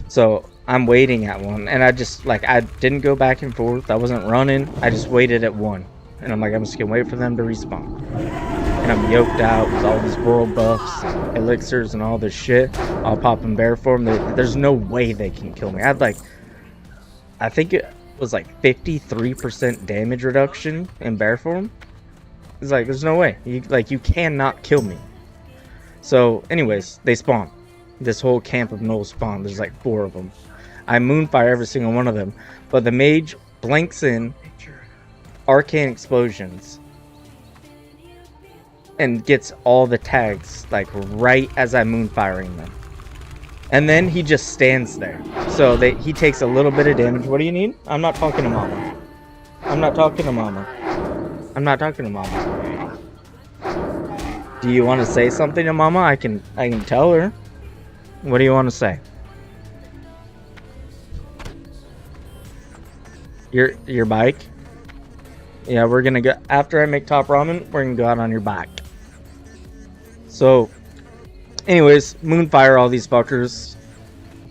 So I'm waiting at one, and I didn't go back and forth. I wasn't running. I just waited at one, and I'm like, I'm just gonna wait for them to respawn. And I'm yoked out with all these world buffs, elixirs, and all this shit. I'll pop in bear form. There's no way they can kill me. I think it was like 53% damage reduction in bear form. It's like, there's no way. You cannot kill me. So, anyways, they spawn. This whole camp of Knoll spawn. There's like 4 of them. I moonfire every single one of them, but the mage blanks in arcane explosions and gets all the tags like right as I'm moonfiring them, and then he just stands there. So he takes a little bit of damage. What do you need? I'm not talking to mama. I'm not talking to mama. I'm not talking to mama. Do you want to say something to mama? I can tell her. What do you want to say? Your bike? Yeah, we're gonna go after I make top ramen. We're gonna go out on your bike. So, anyways, moonfire all these fuckers,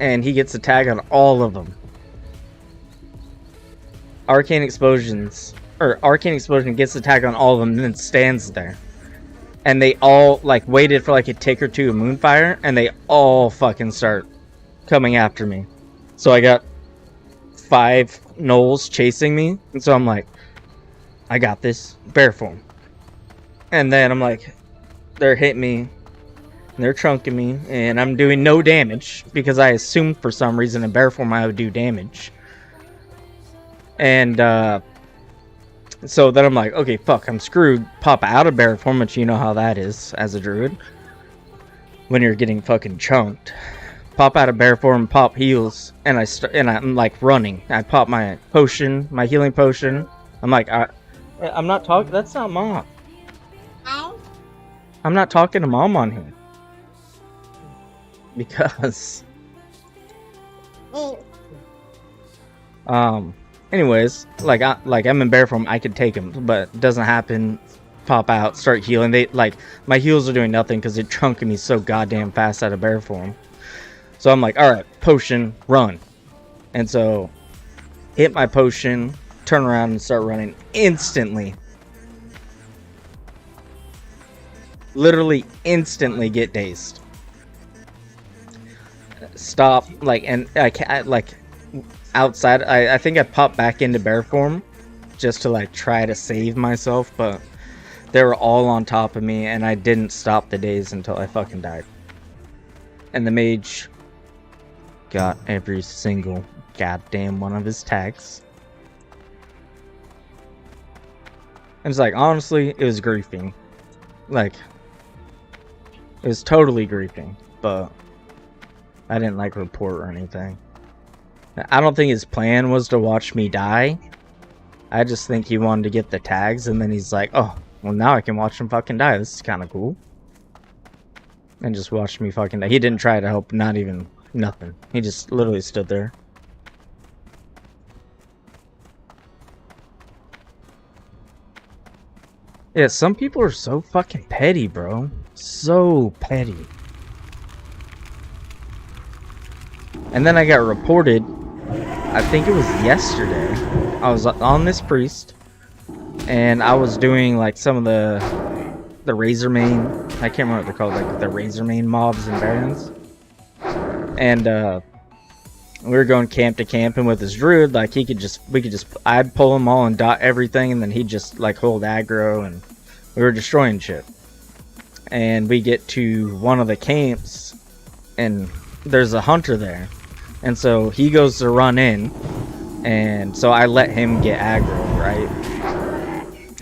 and he gets a tag on all of them. Arcane explosion gets the tag on all of them, and then stands there. And they all like waited for like a tick or two of moonfire, and they all fucking start coming after me. So I got 5 gnolls chasing me, and so I'm like, I got this, bear form. And then I'm like, they're hitting me, and they're trunking me, and I'm doing no damage because I assumed for some reason in bear form I would do damage. And so then I'm like, okay, fuck, I'm screwed. Pop out of bear form, which you know how that is as a druid when you're getting fucking chunked. Pop out of bear form, pop heals, and I'm like running. I pop my potion, my healing potion. I'm like, I'm not talking. That's not mom. I'm not talking to mom on here because anyways, like I'm in bear form, I could take him, but it doesn't happen. Pop out, start healing. They like my heals are doing nothing because they're chunking me so goddamn fast out of bear form. So I'm like, all right, potion, run. And so hit my potion, turn around and start running instantly. Literally instantly get dazed. stop, like, and like outside. I think I popped back into bear form just to like try to save myself, but they were all on top of me, and I didn't stop the days until I fucking died. And the mage got every single goddamn one of his tags. And it's like, honestly, it was griefing. Like, it was totally griefing, but I didn't like report or anything. I don't think his plan was to watch me die. I just think he wanted to get the tags, and then he's like, oh, well, now I can watch him fucking die. This is kind of cool. And just watched me fucking die. He didn't try to help, not even nothing. He just literally stood there. Yeah, some people are so fucking petty, bro. So petty. And then I got reported, I think it was yesterday. I was on this priest, and I was doing like some of the razor mane, I can't remember what they're called, like the razor mane mobs and barons. And we were going camp to camp, and with his druid, like I'd pull him all and dot everything, and then he'd just like hold aggro, and we were destroying shit. And we get to one of the camps, and there's a hunter there, and so he goes to run in, and so I let him get aggro, right?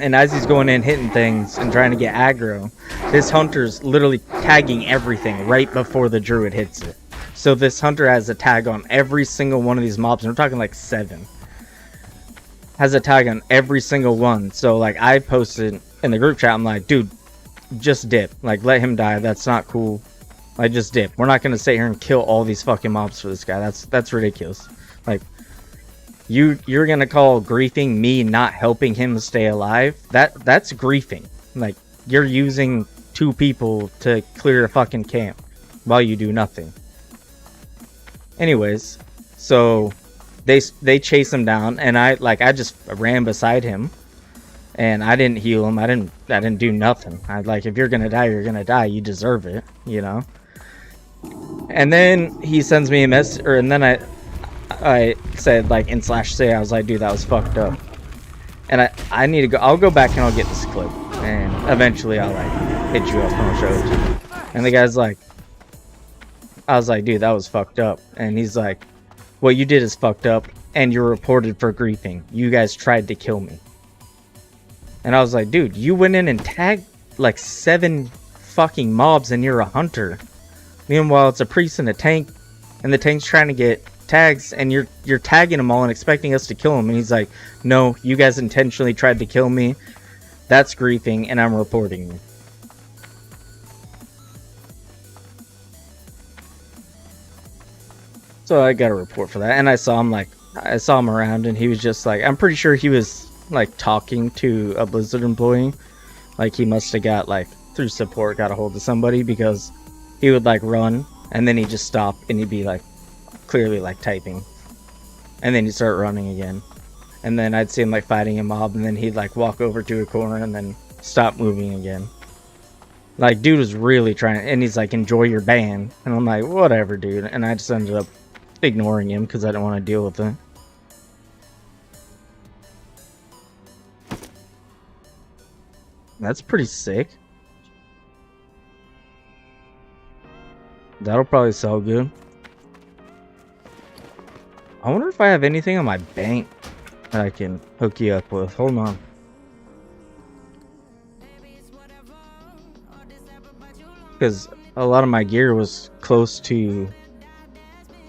And as he's going in, hitting things and trying to get aggro, this hunter's literally tagging everything right before the druid hits it. So this hunter has a tag on every single one of these mobs, and we're talking like 7. Has a tag on every single one. So like I posted in the group chat, I'm like, dude, just dip. Like, let him die. That's not cool. Like, just dip. We're not gonna sit here and kill all these fucking mobs for this guy. That's ridiculous. Like, you're gonna call griefing me not helping him stay alive? That's griefing. Like, you're using 2 people to clear a fucking camp while you do nothing. Anyways, so they chase him down, and I just ran beside him, and I didn't heal him. I didn't do nothing. I like, if you're gonna die, you're gonna die. You deserve it, you know. And then he sends me a message, and then I said, like, in /say, I was like, dude, that was fucked up. And I need to go. I'll go back and I'll get this clip, and eventually I'll like hit you up and I'll show it to you. And the guy's like, I was like, dude, that was fucked up. And he's like, what you did is fucked up, and you're reported for griefing. You guys tried to kill me. And I was like, dude, you went in and tagged like 7 fucking mobs, and you're a hunter. Meanwhile, it's a priest and a tank, and the tank's trying to get tags, and you're tagging them all and expecting us to kill them. And he's like, no, you guys intentionally tried to kill me. That's griefing, and I'm reporting you. So I got a report for that, and I saw him around, and he was just like, I'm pretty sure he was like talking to a Blizzard employee. Like, he must have got, like, through support, got a hold of somebody, because he would like run, and then he'd just stop, and he'd be like clearly like typing, and then he'd start running again, and then I'd see him like fighting a mob, and then he'd like walk over to a corner and then stop moving again. Like, dude was really trying, and he's like, enjoy your ban, and I'm like, whatever, dude. And I just ended up ignoring him because I didn't want to deal with it. That's pretty sick. That'll probably sell good. I wonder if I have anything on my bank that I can hook you up with. Hold on. Because a lot of my gear was close to,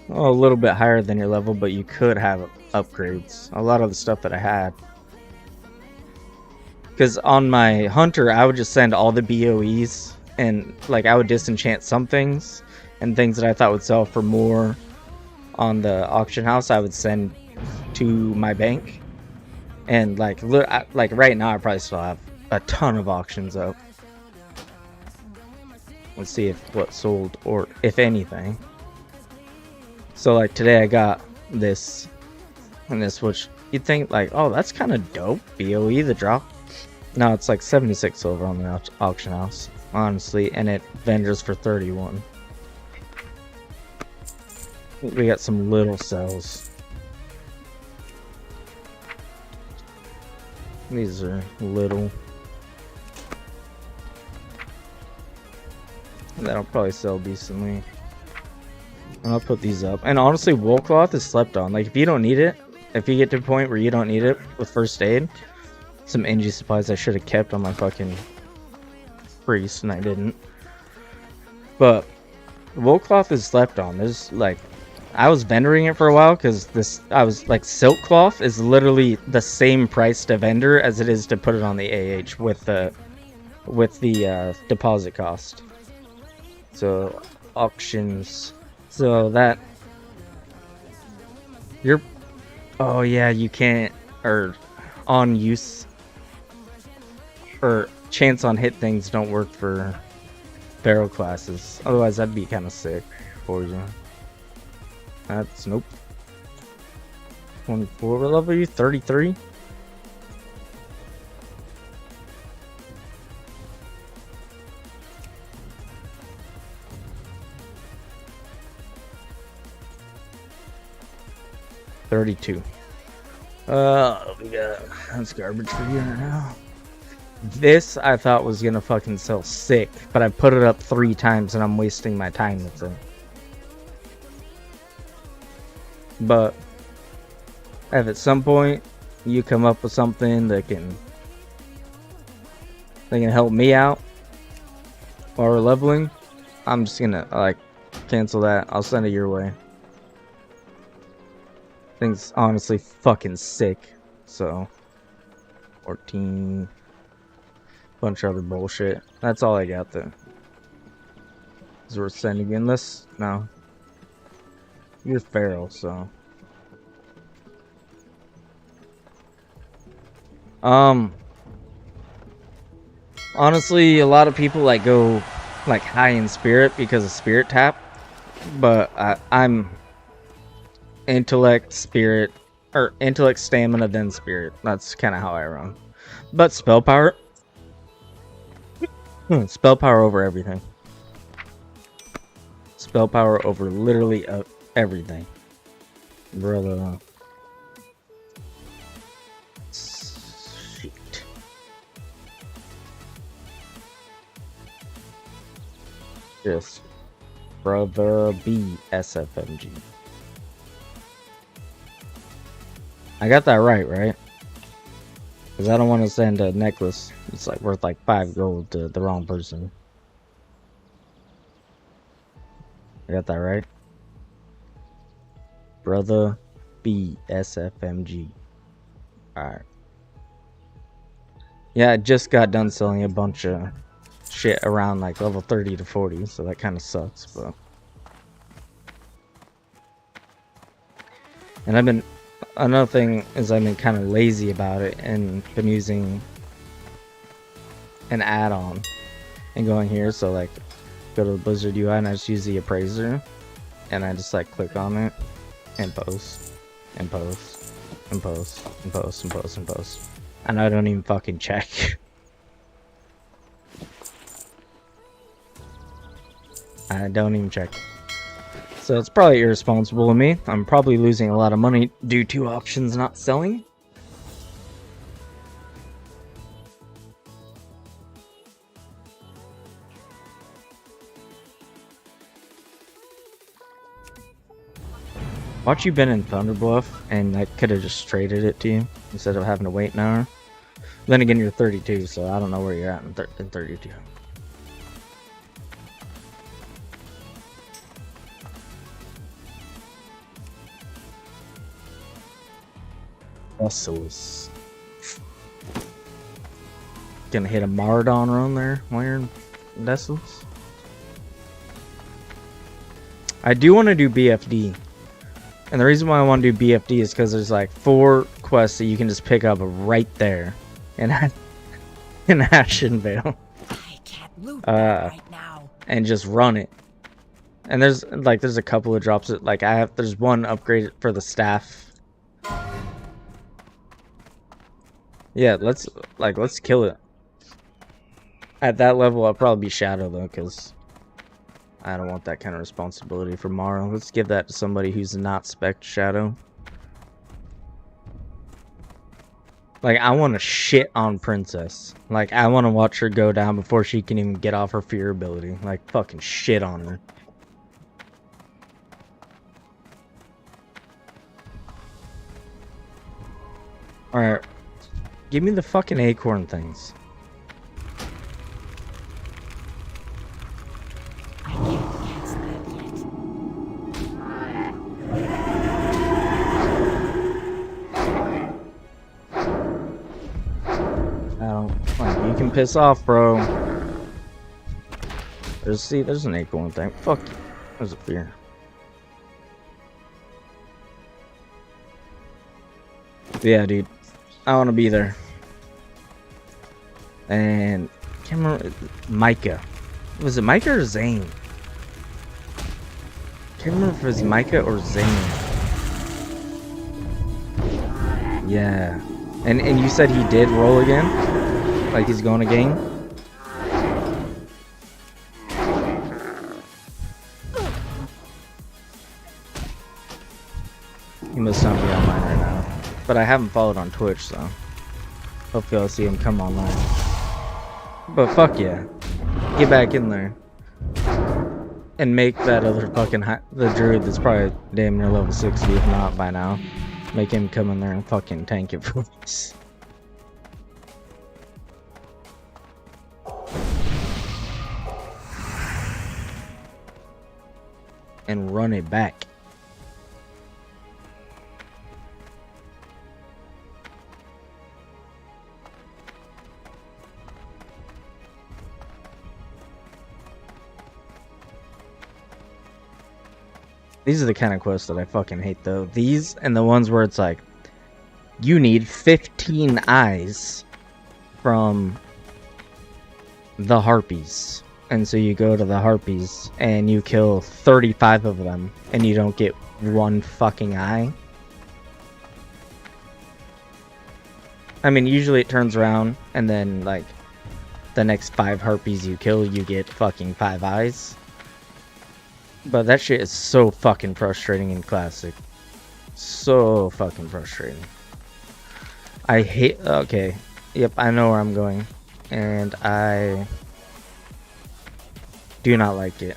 well, a little bit higher than your level, but you could have upgrades. A lot of the stuff that I had. Because on my hunter, I would just send all the BOEs, and like I would disenchant some things, and things that I thought would sell for more on the auction house, I would send to my bank. And like right now, I probably still have a ton of auctions up. Let's see if what sold, or if anything. So like today I got this and this, which you'd think like, oh, that's kind of dope. BOE, the drop. No, it's like 76 silver on the auction house, honestly, and it vendors for 31. We got some little cells. These are little. That'll probably sell decently. And I'll put these up. And honestly, wool cloth is slept on. Like, if you don't need it, if you get to a point where you don't need it with first aid, some NG supplies I should have kept on my fucking priest, and I didn't. But wool cloth is slept on. There's like, I was vendoring it for a while because I was like, silk cloth is literally the same price to vendor as it is to put it on the AH with the deposit cost. So auctions. So that you're, oh yeah, you can't, or on use or chance on hit things don't work for barrel classes. Otherwise that'd be kind of sick for you. That's nope. 24. What level are you? 33? $32. We got, that's garbage for you right now. This I thought was gonna fucking sell sick, but I put it up 3 times and I'm wasting my time with it. But if at some point you come up with something that can help me out while we're leveling, I'm just gonna like cancel that. I'll send it your way. Thing's honestly fucking sick. So 14, bunch of other bullshit. That's all I got though. Is we're sending in this? No. You're feral, so. Honestly, a lot of people like go like high in spirit because of spirit tap, but I'm intellect, spirit, or intellect, stamina, then spirit. That's kind of how I run. But spell power, spell power over everything. Spell power over literally everything, brother. Shit. Yes, brother. B SFMG. I got that right? Because I don't want to send a necklace. It's like worth like 5 gold to the wrong person. I got that right? Brother B SFMG. Alright. Yeah, I just got done selling a bunch of shit around like level 30 to 40, so that kind of sucks, but. And another thing is I've been kind of lazy about it and been using an add-on and going here, so like go to the Blizzard UI and I just use the appraiser and I just like click on it and post and post and post and post and post and post, and I don't even fucking check. I don't even check. So it's probably irresponsible of me. I'm probably losing a lot of money due to auctions not selling. Watch, you been in Thunderbluff and I could have just traded it to you instead of having to wait an hour. Then again, you're 32, so I don't know where you're at in 32. Vessels. Gonna hit a Mardon run there while you're in Vessels. I do want to do BFD. And the reason why I want to do BFD is because there's like 4 quests that you can just pick up right there in Ashenvale. I can't move right now. And just run it. And there's a couple of drops that like there's one upgrade for the staff. Yeah, let's kill it. At that level, I'll probably be Shadow though, because I don't want that kind of responsibility for Mara. Let's give that to somebody who's not spec Shadow. Like, I want to shit on Princess. Like, I want to watch her go down before she can even get off her fear ability. Like, fucking shit on her. Alright. Give me the fucking acorn things. I can't cast that yet. I don't... Like, you can piss off, bro. There's an acorn thing. Fuck you. There's a fear. Yeah, dude. I want to be there. And... I can't remember... Micah. Was it Micah or Zane? Can't remember if it was Micah or Zane. Yeah. And you said he did roll again? Like he's going to game? He must not be online right now. But I haven't followed on Twitch, so hopefully I'll see him come online. But fuck yeah. Get back in there. And make that other fucking the druid that's probably damn near level 60, if not by now. Make him come in there and fucking tank it for us. And run it back. These are the kind of quests that I fucking hate, though. These and the ones where it's like, you need 15 eyes from the harpies. And so you go to the harpies and you kill 35 of them and you don't get one fucking eye. I mean, usually it turns around and then, like, the next 5 harpies you kill, you get fucking 5 eyes. But that shit is so fucking frustrating in Classic. So fucking frustrating. I hate... Okay. Yep, I know where I'm going. And I do not like it.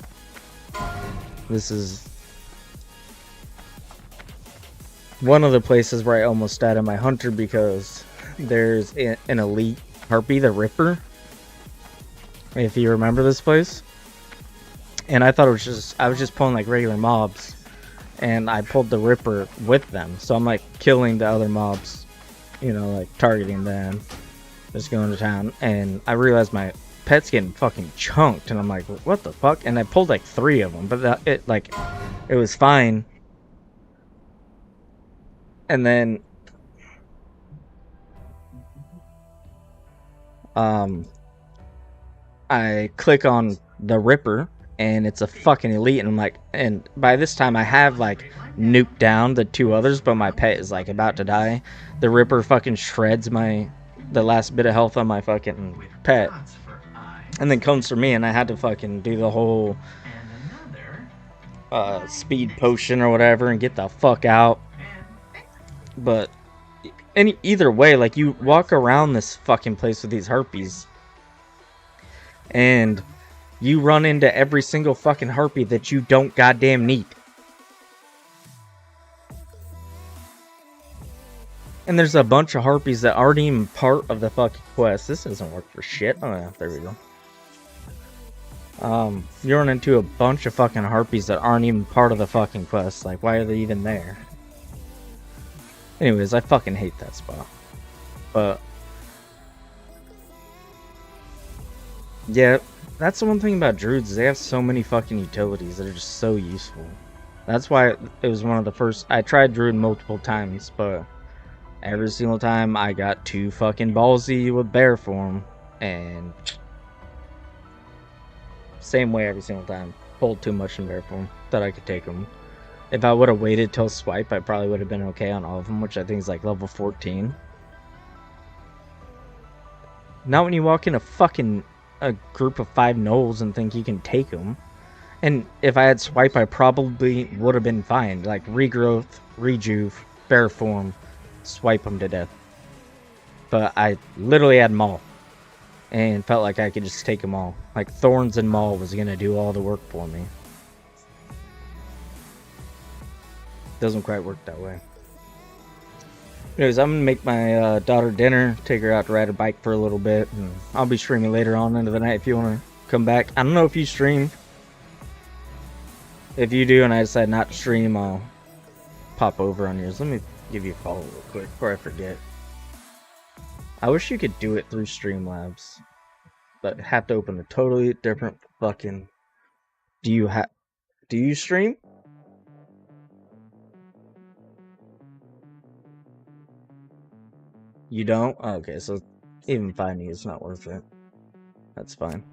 This is one of the places where I almost died on my hunter because there's an elite harpy, the Ripper. If you remember this place. And I thought it was just, I was just pulling like regular mobs. And I pulled the Ripper with them. So I'm like killing the other mobs. You know, like targeting them. Just going to town. And I realized my pet's getting fucking chunked. And I'm like, what the fuck? And I pulled like 3 of them. But it was fine. And then I click on the Ripper. And it's a fucking elite, and I'm like, and by this time I have like nuked down the 2 others, but my pet is like about to die. The Ripper fucking shreds the last bit of health on my fucking pet, and then comes for me, and I had to fucking do the whole speed potion or whatever and get the fuck out. But either way, like, you walk around this fucking place with these harpies, and you run into every single fucking harpy that you don't goddamn need. And there's a bunch of harpies that aren't even part of the fucking quest. This doesn't work for shit. Oh yeah, there we go. You run into a bunch of fucking harpies that aren't even part of the fucking quest. Like, why are they even there? Anyways, I fucking hate that spot. But yeah, that's the one thing about druids, is they have so many fucking utilities that are just so useful. That's why it was one of the first... I tried druid multiple times, but every single time I got too fucking ballsy with bear form, and same way every single time. Pulled too much in bear form. Thought I could take them. If I would have waited till swipe, I probably would have been okay on all of them, which I think is like level 14. Not when you walk in a group of 5 gnolls and think you can take them. And if I had swipe, I probably would have been fine. Like regrowth, rejuve, fair form, swipe them to death. But I literally had maul, and felt like I could just take them all. Like thorns and maul was gonna do all the work for me. Doesn't quite work that way. Anyways, I'm gonna make my daughter dinner, take her out to ride her bike for a little bit, and I'll be streaming later on into the night if you want to come back. I don't know if you stream. If you do and I decide not to stream, I'll pop over on yours. Let me give you a follow real quick before I forget. I wish you could do it through Streamlabs, but have to open a totally different fucking... Do you stream? You don't? Oh, okay, so even finding it's not worth it. That's fine.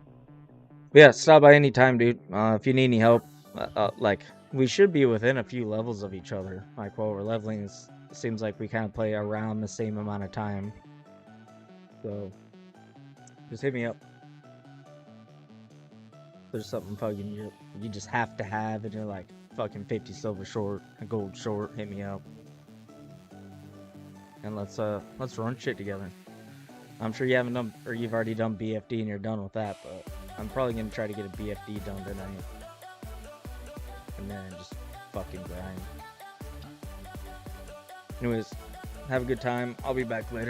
But yeah, stop by anytime, dude. If you need any help, like, we should be within a few levels of each other. Like, while we're leveling, it seems like we kind of play around the same amount of time. So, just hit me up. There's something fucking you just have to have, and you're like fucking 50 silver short, a gold short, hit me up. And let's run shit together. I'm sure you haven't done, or you've already done BFD and you're done with that, but I'm probably gonna try to get a BFD done tonight. And then just fucking grind. Anyways, have a good time. I'll be back later.